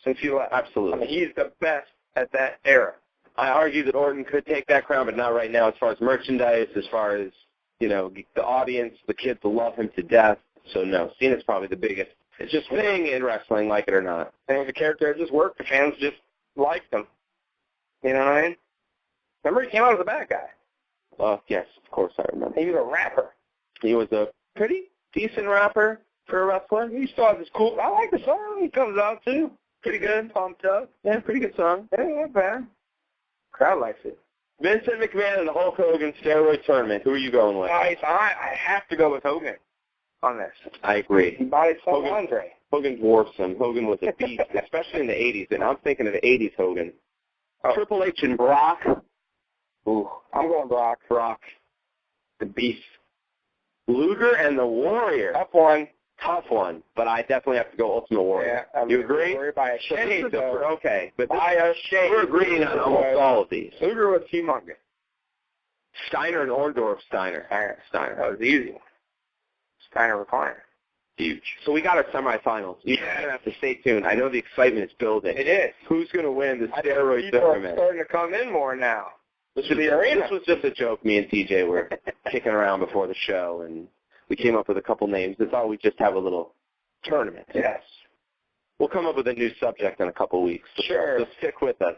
Since he left. Absolutely. I mean, he's the best at that era. I argue that Orton could take that crown, but not right now as far as merchandise, as far as, the audience, the kids will love him to death. So, no, Cena's probably the biggest thing in wrestling, like it or not. And it was a character that just worked. The fans just liked him. You know what I mean? Remember, he came out as a bad guy. Yes, of course I remember. He was a rapper. He was a pretty decent rapper for a wrestler. He still has this cool. I like the song he comes out too. Pretty good. Pumped up. Yeah, pretty good song. Yeah, not bad. Crowd likes it. Vincent McMahon and the Hulk Hogan Steroid Tournament. Who are you going with? Nice. I have to go with Hogan on this. I agree. He bodied some Andre. Hogan dwarfs him. Hogan was a beast, especially in the 80s, and I'm thinking of the 80s Hogan. Oh. Triple H and Brock. Ooh, I'm going Brock. Brock. The beast. Luger and the Warrior. Tough one, but I definitely have to go Ultimate Warrior. Yeah, you agree? By a shade, though. Okay, but by a shade. We're agreeing on almost all of these. Luger was humongous. Steiner and Orndorff. Steiner. That was easy. Steiner recliner. Huge. So we got our semifinals. You're going to have to stay tuned. I know the excitement is building. It is. Who's going to win the Steroid Tournament? People are starting to come in more now. This was just a joke me and TJ were kicking around before the show, and we came up with a couple names. We thought we'd just have a little tournament. Yes. We'll come up with a new subject in a couple weeks. Sure. So stick with us.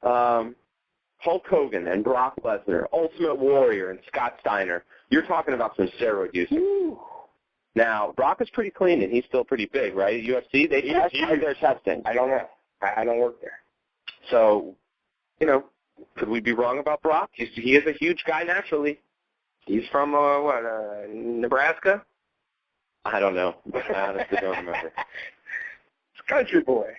Hulk Hogan and Brock Lesnar, Ultimate Warrior and Scott Steiner. You're talking about some steroid use. Now, Brock is pretty clean, and he's still pretty big, right? UFC, they test their testing. I don't know. I don't work there. So, could we be wrong about Brock? He is a huge guy naturally. He's from, Nebraska? I don't know. I honestly don't remember. It's a country boy.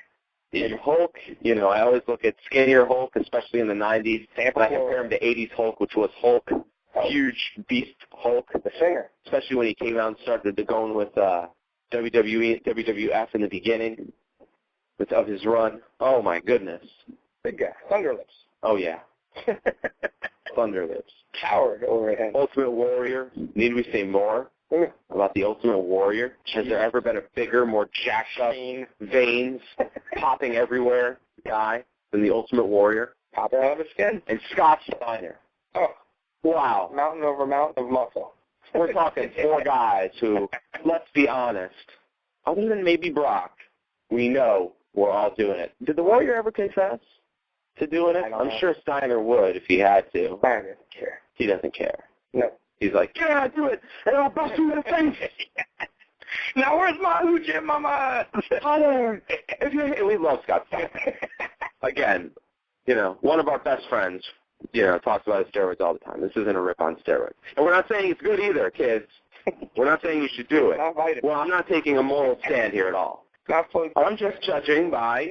And Hulk, I always look at skinnier Hulk, especially in the 90s. And I compare him to 80s Hulk, which was Hulk, huge beast Hulk. The singer. Especially when he came out and started going with WWE, WWF in the beginning of his run. Oh, my goodness. Big guy. Thunder Lips. Oh, yeah. Thunder Lips. Coward overhead. Ultimate Warrior. Need we say more about the Ultimate Warrior? Has there ever been a bigger, more jacked up, veins popping everywhere guy than the Ultimate Warrior? Popping out of his skin. And Scott Steiner. Oh. Wow. Mountain over mountain of muscle. We're talking 4 guys who, let's be honest, other than maybe Brock, we know we're all doing it. Did the Warrior ever confess to doing it? I'm sure Steiner would if he had to. Steiner doesn't care. He doesn't care. No. He's like, yeah, do it, and I'll bust you in the face. Now where's my hoochie, mama? Hunter, we love Scott Steiner. Again, one of our best friends, talks about steroids all the time. This isn't a rip on steroids. And we're not saying it's good either, kids. We're not saying you should do it. Well, I'm not taking a moral stand here at all. I'm just judging by,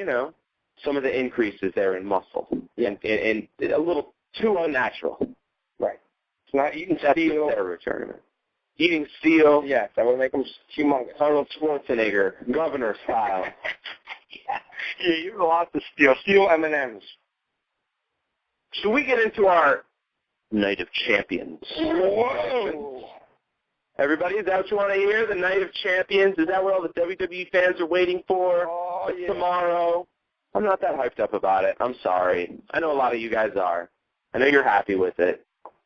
some of the increases there in muscle. And a little too unnatural. Right. It's not eating That's steel. The steroid tournament. Eating steel. Yes, that would make them humongous. Arnold Schwarzenegger, governor style. Yeah, you lost the steel. Steel M&Ms. Should we get into our Night of Champions. Whoa! Everybody, is that what you want to hear? The Night of Champions? Is that what all the WWE fans are waiting for? Oh, It's yeah. tomorrow. I'm not that hyped up about it. I'm sorry. I know a lot of you guys are. I know you're happy with it.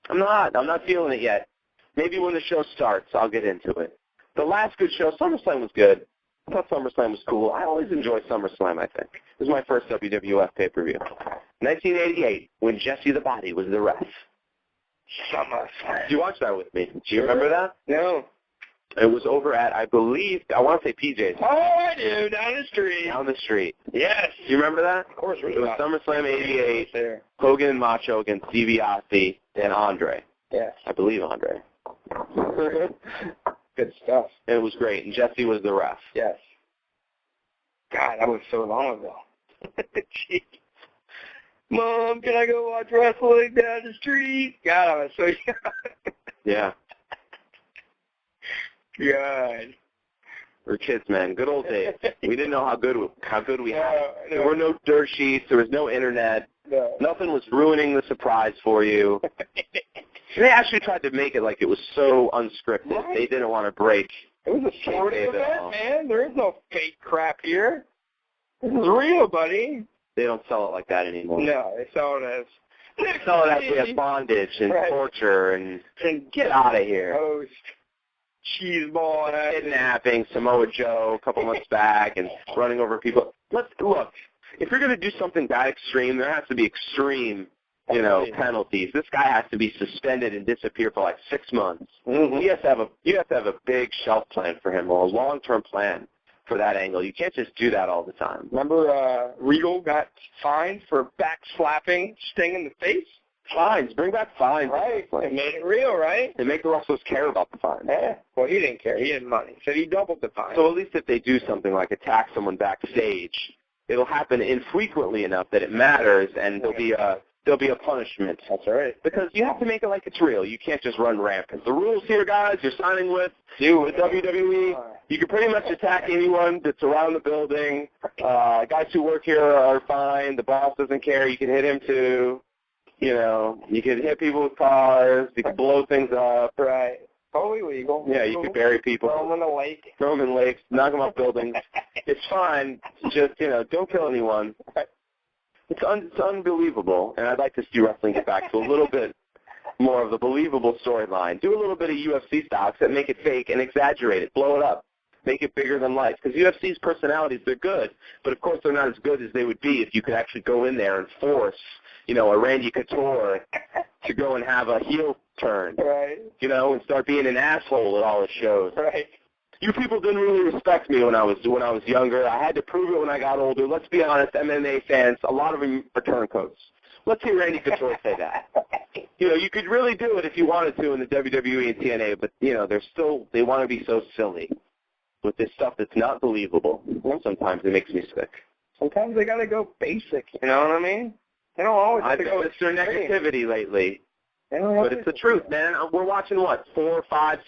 I'm not. I'm not feeling it yet. Maybe when the show starts, I'll get into it. The last good show, SummerSlam, was good. I thought SummerSlam was cool. I always enjoy SummerSlam, I think. It was my first WWF pay-per-view. 1988, when Jesse the Body was the ref. SummerSlam. Did you watch that with me? Do you remember that? No. It was over at, I believe, I want to say PJ's. Oh, I do. Down the street. Down the street. Yes. Do you remember that? Of course. It was SummerSlam 88, there. Hogan and Macho against DiBiase and Andre. Yes. I believe Andre. Good stuff. It was great, and Jesse was the ref. Yes. God, that was so long ago. Jeez. Mom, can I go watch wrestling down the street? God, I was so young. Yeah. God. We're kids, man. Good old days. We didn't know how good we had it. No. There were no dirt sheets. There was no internet. No. Nothing was ruining the surprise for you. They actually tried to make it like it was so unscripted. Right. They didn't want to break. It was a sporting David event, Hall. man. There is no fake crap here. This is real, buddy. They don't sell it like that anymore. No, they sell it as... They sell it as bondage and Right. torture and get out of here. Toast, cheese ball, and Kidnapping Samoa Joe a couple months back and running over people. Look, if you're going to do something that extreme, there has to be extreme, penalties. This guy has to be suspended and disappear for like 6 months. Mm-hmm. You have to have a big shelf plan for him, or a long-term plan for that angle. You can't just do that all the time. Remember Regal got fined for back-slapping Sting in the face? Fines. Bring back fines. Right. They made it real, right? They make the wrestlers care about the fines. Yeah. Well, he didn't care. He had money. So he doubled the fine. So at least if they do something like attack someone backstage, it'll happen infrequently enough that it matters, and there'll be a punishment. That's right. Because you have to make it like it's real. You can't just run rampant. The rules here, guys, you're signing with WWE. You can pretty much attack anyone that's around the building. Guys who work here are fine. The boss doesn't care. You can hit him too. You can hit people with cars. You can blow things up. Right. Totally legal. Yeah, you can bury people. Throw them in the lake. Throw them in lakes. Knock them off buildings. It's fine. Just, don't kill anyone. It's unbelievable, and I'd like to see wrestling get back to a little bit more of the believable storyline. Do a little bit of UFC stocks that make it fake and exaggerate it. Blow it up. Make it bigger than life. Because UFC's personalities, they're good, but of course they're not as good as they would be if you could actually go in there and force, a Randy Couture to go and have a heel turn. Right. And start being an asshole at all his shows. Right. You people didn't really respect me when I was younger. I had to prove it when I got older. Let's be honest, MMA fans, a lot of them are turncoats. Let's hear Randy Couture say that. You could really do it if you wanted to in the WWE and TNA, but they want to be so silly with this stuff that's not believable. Sometimes it makes me sick. Sometimes they gotta go basic. You know what I mean? They don't always have to go It's their negativity lately. But it's the truth, man. We're watching, 4 or 5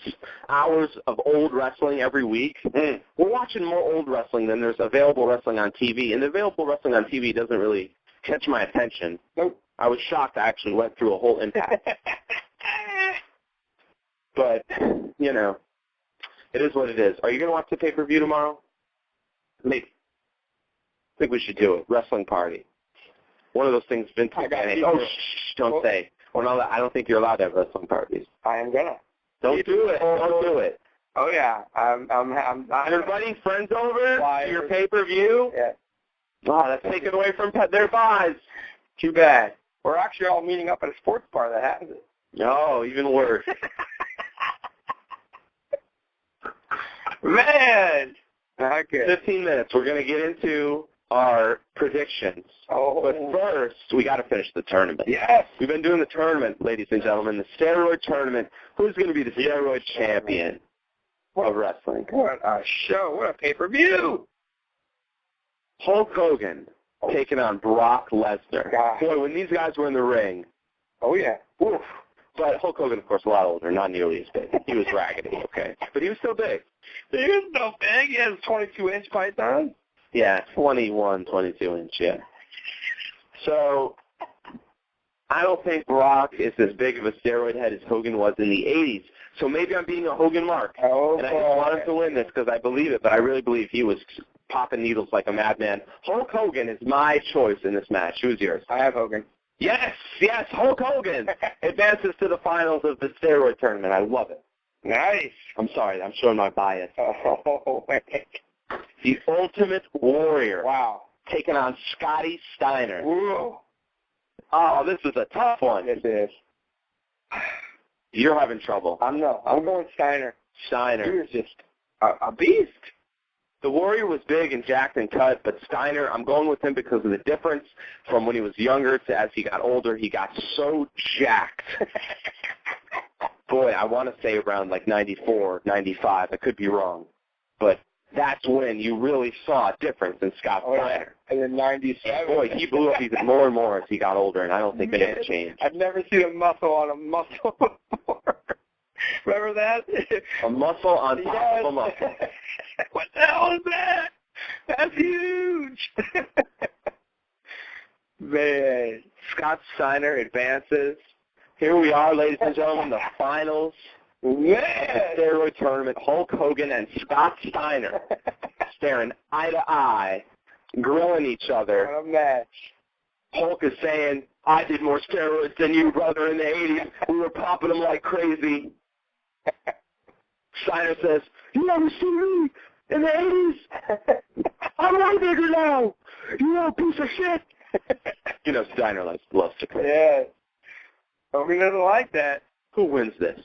hours of old wrestling every week? We're watching more old wrestling than there's available wrestling on TV, and the available wrestling on TV doesn't really catch my attention. Nope. I was shocked I actually went through a whole Impact. But, it is what it is. Are you going to watch the pay-per-view tomorrow? Maybe. I think we should do it. Wrestling party. One of those things Vince McMahon. Oh, don't say. Well, no, I don't think you're allowed to have wrestling parties. I am gonna. Don't do it. Don't do it. Oh yeah, I'm inviting friends over to your pay-per-view. Yeah. Oh, that's taken away from their buys. Too bad. We're actually all meeting up at a sports bar that happens. No, even worse. Man. Okay. 15 minutes. We're going to get into our predictions. Oh. But first, we got to finish the tournament. Yes. We've been doing the tournament, ladies and gentlemen, the Steriod Tournament. Who's going to be the Steriod champion of wrestling? What a show. What a pay-per-view. Hulk Hogan taking on Brock Lesnar. God. Boy, when these guys were in the ring. Oh, yeah. Oof. But Hulk Hogan, of course, a lot older, not nearly as big. He was raggedy, okay? But he was still big. He was so big. He has 22-inch python. Yeah, 21, 22-inch, yeah. So, I don't think Brock is as big of a steroid head as Hogan was in the 80s. So maybe I'm being a Hogan mark. Oh, and I just want him to win this because I believe it, but I really believe he was popping needles like a madman. Hulk Hogan is my choice in this match. Who's yours? I have Hogan. Yes, Hulk Hogan advances to the finals of the steroid tournament. I love it. Nice. I'm sorry, I'm showing my bias. Oh, The Ultimate Warrior. wow. Taking on Scotty Steiner. Whoa. Oh, this is a tough one. This is. You're having trouble. I'm going Steiner. He was just a beast. The Warrior was big and jacked and cut, but Steiner, I'm going with him because of the difference from when he was younger to as he got older. He got so jacked. Boy, I want to say around like 94, 95. I could be wrong. But that's when you really saw a difference in Scott Steiner. And in 97. Boy, he blew up even more and more as he got older, and I don't think that changed. I've never seen a muscle on a muscle before. Remember that? A muscle on top of a muscle. What the hell is that? That's huge. Man, Scott Steiner advances. Here we are, ladies and gentlemen, the finals. Man. The steroid tournament. Hulk Hogan and Scott Steiner staring eye to eye, grilling each other. What a match. Hulk is saying, I did more steroids than you, brother, in the 80s. We were popping them like crazy. Steiner says, you never see me in the 80s. I'm way bigger now. You little piece of shit. You know, Steiner loves to curse. Yeah. Hogan doesn't like that. Who wins this?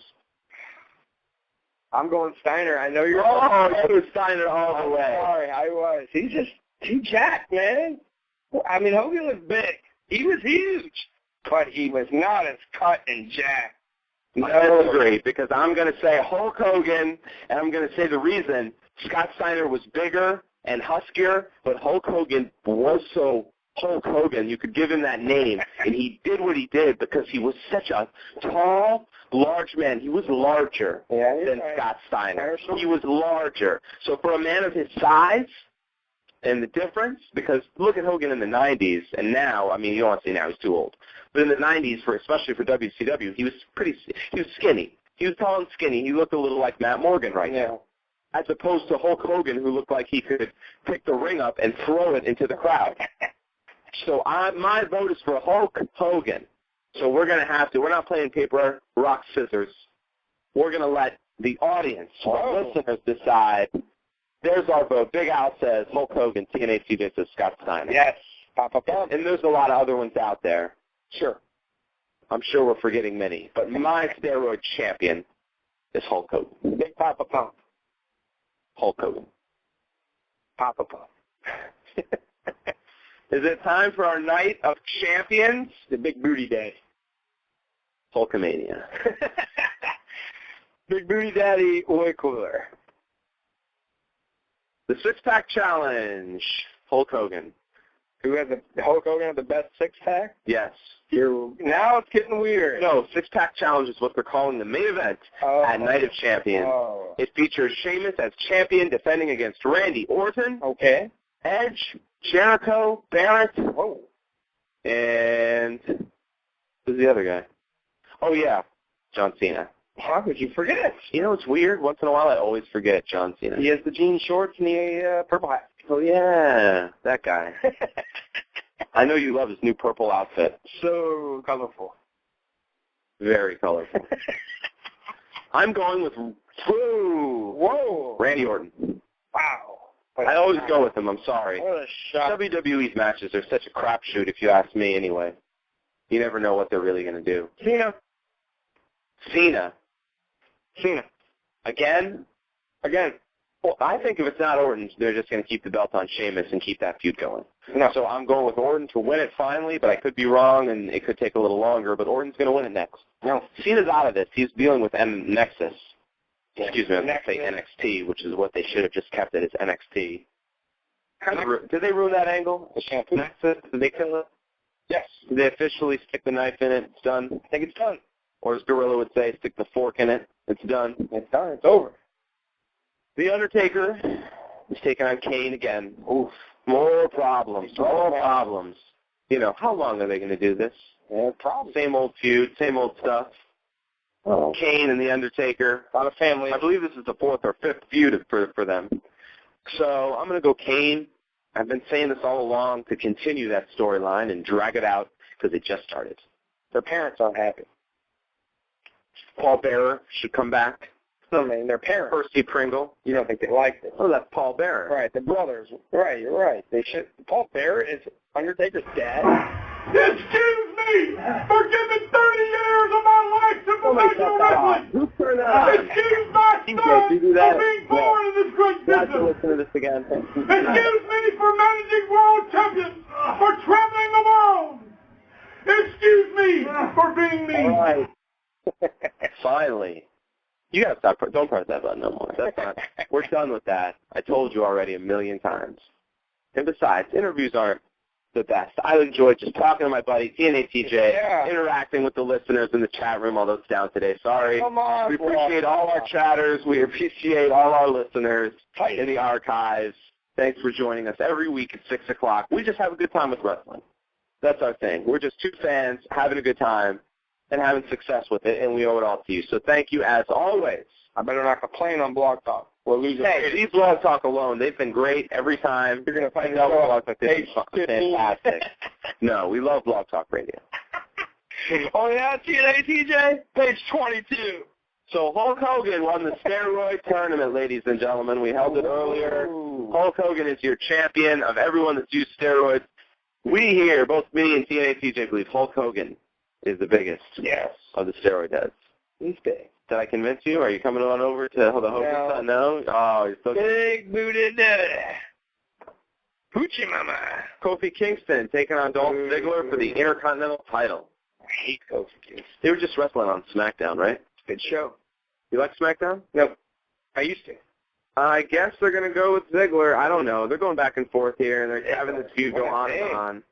I'm going Steiner. I know you're. Oh, it was Steiner all the way. Sorry, I was. He jacked, man. I mean, Hogan was big. He was huge, but he was not as cut and jacked. I disagree because I'm going to say Hulk Hogan, and I'm going to say the reason Scott Steiner was bigger and huskier, but Hulk Hogan was so Hulk Hogan, you could give him that name, and he did what he did because he was such a tall, large man. He was larger than Scott Steiner. He was larger. So for a man of his size, and the difference, because look at Hogan in the 90s, and now, I mean, you don't want to say now, he's too old. But in the 90s, especially for WCW, he was skinny. He was tall and skinny. He looked a little like Matt Morgan right now, as opposed to Hulk Hogan, who looked like he could pick the ring up and throw it into the crowd. So my vote is for Hulk Hogan. So we're going to have to, we're not playing paper, rock, scissors. We're going to let the audience, our listeners, decide. There's our vote. Big Al says Hulk Hogan, TNA TJ says Scott Steiner. Yes. Papa Pump. And there's a lot of other ones out there. Sure. I'm sure we're forgetting many. But my steroid champion is Hulk Hogan. Big Papa Pump. Hulk Hogan. Papa Pump. Is it time for our night of champions? The Big Booty Day. Hulkamania. Big Booty Daddy, way cooler. The six-pack challenge. Hulk Hogan. Who has the Hulk Hogan have the best six-pack? Yes. Now it's getting weird. No, six-pack challenge is what they're calling the main event at Night of Champions. Oh. It features Sheamus as champion defending against Randy Orton. Okay. Edge, Jericho, Barrett. Whoa. And who's the other guy? Oh, yeah, John Cena. How could you forget? You know, it's weird. Once in a while, I always forget John Cena. He has the jean shorts and the purple hat. Oh, yeah, that guy. I know you love his new purple outfit. So colorful. Very colorful. I'm going with Randy Orton. Wow. I always go with him. I'm sorry. What a shock. WWE's matches are such a crapshoot, if you ask me anyway. You never know what they're really going to do. Cena. Again? Well, I think if it's not Orton, they're just going to keep the belt on Sheamus and keep that feud going. No. So I'm going with Orton to win it finally, but I could be wrong, and it could take a little longer, but Orton's going to win it next. No. Cena's out of this. He's dealing with Nexus. Excuse me, I was going to say NXT, which is what they should have just kept it as NXT. Did they ruin that angle? Nexus? Did they kill it? Yes. Did they officially stick the knife in it? It's done? I think it's done. Or as Gorilla would say, stick the fork in it. It's done. It's done. It's over. The Undertaker is taking on Kane again. Oof. More problems. You know, how long are they going to do this? Yeah, probably. Same old feud, same old stuff. Oh. Kane and The Undertaker. A lot of family. I believe this is the 4th or 5th feud for them. So I'm going to go Kane. I've been saying this all along to continue that storyline and drag it out because it just started. Their parents aren't happy. Paul Bearer should come back. I mean, their parents. Percy Pringle. You don't think they liked it? Oh, that's Paul Bearer. Right, the brothers. Right, you're right. They should. Paul Bearer is Undertaker's dad. Excuse me for giving 30 years of my life to professional wrestling. Who turned that on? Excuse my TJ, son do you do that? for being born in this great You have to business. listen to this again. Excuse me for managing world champions, for traveling the world. Excuse me for being me. All right. Finally. You gotta stop. Don't press that button no more. That's not. We're done with that. I told you already a million times. And besides, interviews aren't the best. I enjoyed just talking to my buddy TNA TJ, interacting with the listeners in the chat room. Although it's down today, sorry. Come on, we appreciate all our chatters. We appreciate all our listeners in the archives. Thanks for joining us every week at 6 o'clock. We just have a good time with wrestling. That's our thing. We're just two fans having a good time and having success with it, and we owe it all to you. So thank you as always. I better not complain on Blog Talk. We're losing. Hey, leave Blog Talk alone. They've been great every time. You're going to find out out Blog Talk. This is fantastic. No, we love Blog Talk Radio. Oh, yeah, TNA TJ, page 22. So Hulk Hogan won the Steriod Tournament, ladies and gentlemen. We held it earlier. Hulk Hogan is your champion of everyone that's used steroids. We here, both me and TNA TJ, believe Hulk Hogan is the biggest of the steroid heads. He's big. Did I convince you? Are you coming on over to the Hogan son? No? Oh, you're so big booted Hoochie Mama. Kofi Kingston taking on Dolph Ziggler for the Intercontinental title. I hate Kofi Kingston. They were just wrestling on SmackDown, right? Good show. You like SmackDown? No. I used to. I guess they're going to go with Ziggler. I don't know. They're going back and forth here, and they're having this feud go on and on.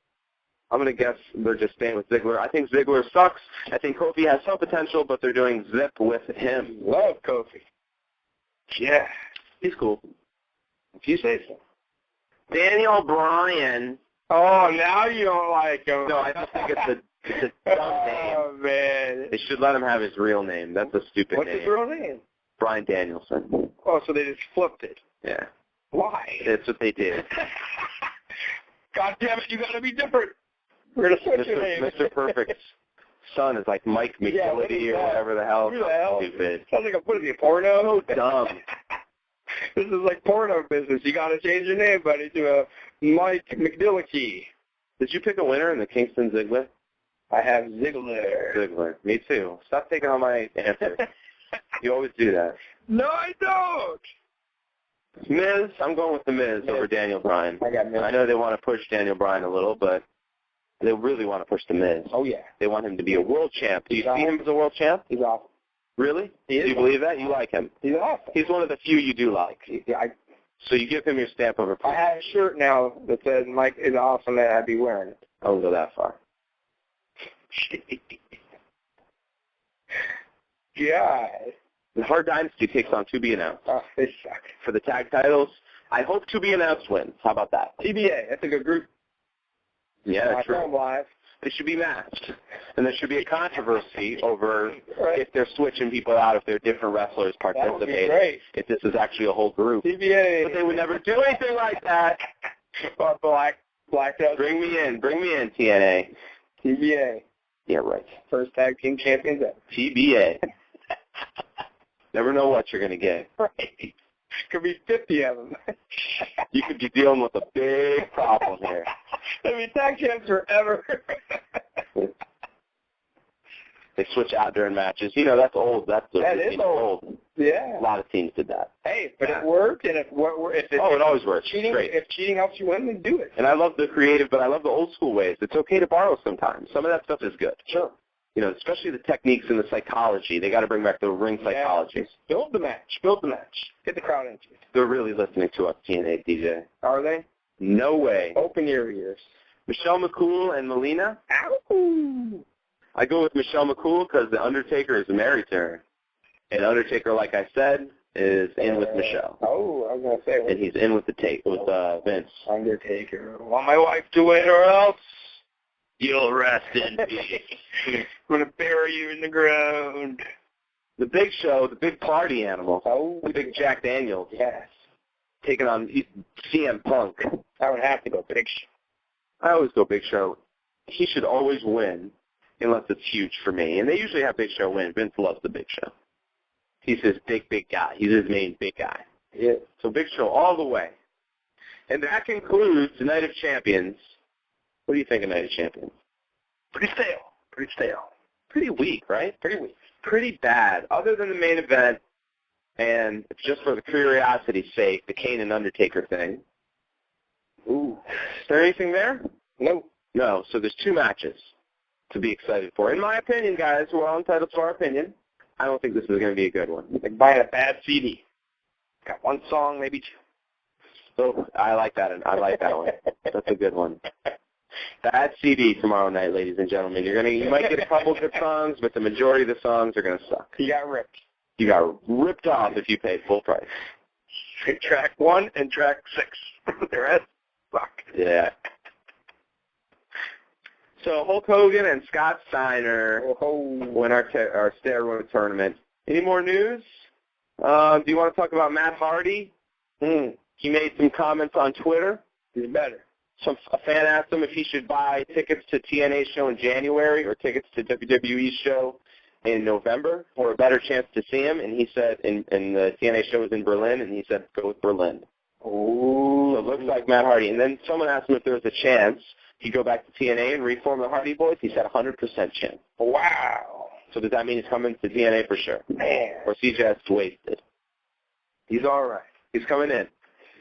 I'm going to guess they're just staying with Ziggler. I think Ziggler sucks. I think Kofi has some potential, but they're doing zip with him. Love Kofi. Yeah. He's cool. If you say so. Daniel Bryan. Oh, now you don't like him. No, I just think it's a dumb name. Oh, man. They should let him have his real name. That's a stupid name. What's his real name? Bryan Danielson. Oh, so they just flipped it. Yeah. Why? That's what they did. God damn it, you got to be different. We're going to switch your name. Mr. Perfect's son is like Mike McGillity or whatever the hell. Who the hell? Stupid. Sounds like a porno. So dumb. This is like porno business. You got to change your name, buddy, to a Mike McDillicky. Did you pick a winner in the Kingston Ziggler? I have Ziggler. Ziggler. Me too. Stop taking all my answers. You always do that. No, I don't. Miz, I'm going with the Miz over Daniel Bryan. I got Miz. I know they want to push Daniel Bryan a little, but they really want to push the Miz. Oh, yeah. They want him to be a world champ. Do you see him as a world champ? He's awesome. Really? He is. Do you believe that? You like him? He's awesome. He's one of the few you do like. So you give him your stamp of approval. I have a shirt now that says Mike is awesome, and I'd be wearing it. I won't go that far. God. The Hard Dynasty takes on To Be Announced. Oh, they suck. For the tag titles, I hope To Be Announced wins. How about that? TBA, that's a good group. Yeah, that's true. Live. They should be matched. And there should be a controversy over if they're switching people out, if they're different wrestlers participating. Great. If this is actually a whole group. TBA. But they would never do anything like that. Black out. Bring me in, TNA. TBA. Yeah, right. First tag team champions ever. TBA. Never know what you're going to get. Right. Could be 50 of them. You could be dealing with a big problem here. I mean, tag champs forever. They switch out during matches. You know, that's old. That is old. Yeah. A lot of teams did that. Hey, but it worked, and if it always works. If cheating helps you win, then do it. And I love the creative, but I love the old school ways. It's okay to borrow sometimes. Some of that stuff is good. Sure. You know, especially the techniques and the psychology. They got to bring back the ring psychology. Yeah. Build the match. Get the crowd into it. They're really listening to us, TNA DJ. Are they? No way. Open your ears. Michelle McCool and Melina? Ow! I go with Michelle McCool because The Undertaker is married to her. And Undertaker, like I said, is in with Michelle. Oh, I was going to say. And he's in with Vince. Undertaker. Want my wife to win or else You'll rest in peace. I'm going to bury you in the ground. The Big Show, the big party animal. Oh. The big Jack Daniels. Yes. Taking on CM Punk. I would have to go Big Show. I always go Big Show. He should always win unless it's huge for me. And they usually have Big Show win. Vince loves the Big Show. He's his big guy. He's his main big guy. Yeah. So Big Show all the way. And that concludes the Night of Champions. What do you think of Night of Champions? Pretty stale. Pretty weak, right? Pretty weak. Pretty bad. Other than the main event, and just for the curiosity's sake, the Kane and Undertaker thing. Ooh. Is there anything there? No. No. So there's 2 matches to be excited for. In my opinion, guys, we're all entitled to our opinion. I don't think this is going to be a good one. Like buying a bad CD. Got 1 song, maybe 2. So I like that. I like that one. That's a good one. Bad CD tomorrow night, ladies and gentlemen. You might get a couple good songs, but the majority of the songs are going to suck. You got ripped. You got ripped off if you paid full price. Track 1 and track 6. The rest, fuck. Yeah. So Hulk Hogan and Scott Steiner win our Steriod tournament. Any more news? Do you want to talk about Matt Hardy? He made some comments on Twitter. He's better. A fan asked him if he should buy tickets to TNA's show in January or tickets to WWE's show in November for a better chance to see him. And he said, and the TNA show was in Berlin, and he said, go with Berlin. Ooh. So it looks like Matt Hardy. And then someone asked him if there was a chance he'd go back to TNA and reform the Hardy Boys. He said 100% chance. Wow. So does that mean he's coming to TNA for sure? Man. Or is he just wasted? He's all right. He's coming in.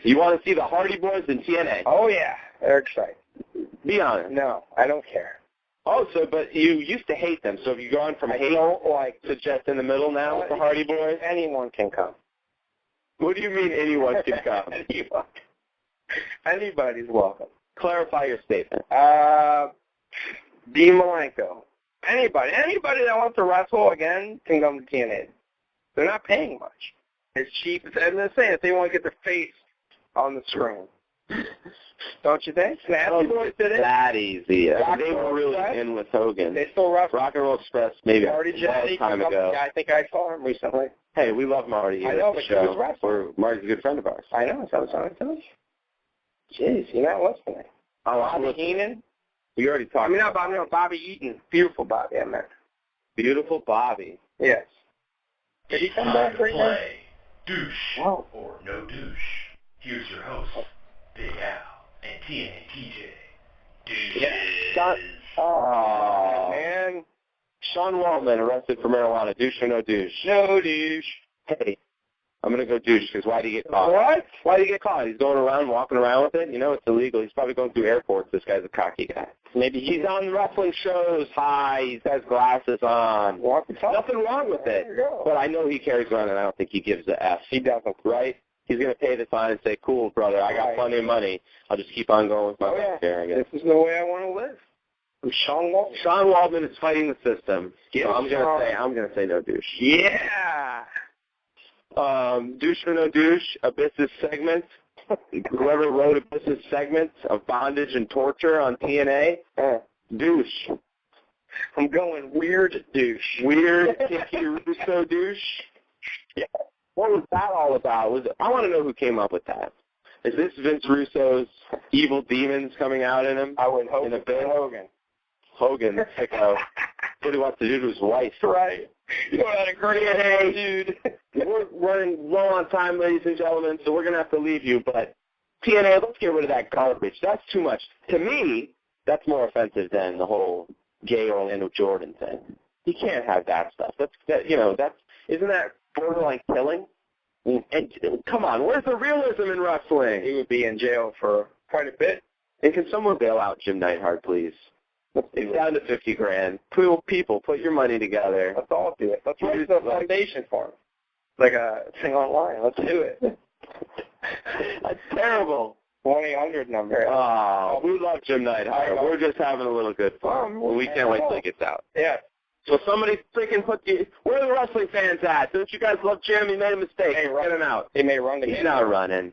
You want to see the Hardy Boys in TNA? Oh, yeah. They're exciting. Be honest. No, I don't care. Oh, but you used to hate them. So have you gone from hate to just in the middle now with the Hardy Boys? Anyone can come. What do you mean anyone can come? Anybody's welcome. Clarify your statement. Dean Malenko. Anybody that wants to wrestle again can come to TNA. They're not paying much. It's cheap. And they're saying if they want to get their face on the screen. Don't you think? Snappy Boys did it. That easy. They were really Express. in with Hogan. They still wrestle. Rock and Roll Express maybe Marty a long Jannetty time ago. I think I saw him recently. Hey, we love Marty. I know, but he was wrestling. Marty's a good friend of ours. I know. That's what I'm telling you. Jeez, you're not listening. Bobby Heenan? We already talked about Bobby, Bobby Eaton. Beautiful Bobby, I meant. Beautiful Bobby. Yes. Did he come back right now? Douche Wow. or no douche. Here's your host, Big Al and TNA TJ. Douches. Oh, man. Sean Waltman arrested for marijuana. Douche or no douche? No douche. Hey, I'm going to go douche because why did he get caught? What? Why did he get caught? He's going around, walking around with it. You know, it's illegal. He's probably going through airports. This guy's a cocky guy. Maybe he's on wrestling shows. Hi, he's got his glasses on. Nothing wrong with it. But I know he carries around, and I don't think he gives a F. He doesn't. Right? He's going to pay the fine and say, cool, brother, I got plenty of money. I'll just keep on going with my life here, I guess. This is the way I want to live. I'm Sean Waltman. Sean Waltman is fighting the system. Yes, so I'm going to say no douche. Yeah. Douche or no douche, Abyss's segment. Whoever wrote Abyss's segment of bondage and torture on TNA, douche. I'm going weird douche. Weird, kinky Russo douche. Yeah. What was that all about? I want to know who came up with that. Is this Vince Russo's evil demons coming out in him? I would hope in a it's bit? Hogan, sicko. What he wants to do to his wife. Right. You know what a great hey, dude. We're running low on time, ladies and gentlemen, so we're going to have to leave you. But TNA, let's get rid of that garbage. That's too much. To me, that's more offensive than the whole gay Orlando Jordan thing. You can't have that stuff. Isn't that borderline killing? And come on, where's the realism in wrestling? He would be in jail for quite a bit. And can someone bail out Jim Neidhart, please? It's down to $50,000. People, put your money together. Let's all do it. Let's raise the foundation for him. Like a thing online. Let's do it. That's terrible. 1-800 number. Oh, we love Jim Neidhart. We're just having a little good fun. We can't wait till it gets out. Yeah. So somebody freaking where are the wrestling fans at? Don't you guys love Jim? He made a mistake. Hey, get him out. He may run again. He's not running.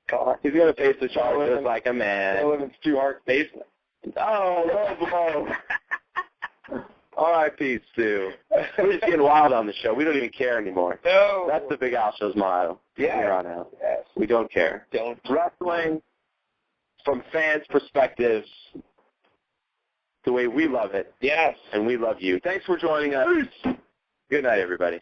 God. He's going to face the charges like a man. They live in Stu Hart's basement. Oh, low blow. R.I.P. Stu. We're just getting wild on the show. We don't even care anymore. No. That's the Big Al Show's motto. Yeah. From here on out. Yes. We don't care. Don't. Wrestling from fans' perspectives, the way we love it. Yes. And we love you. Thanks for joining us. Good night, everybody.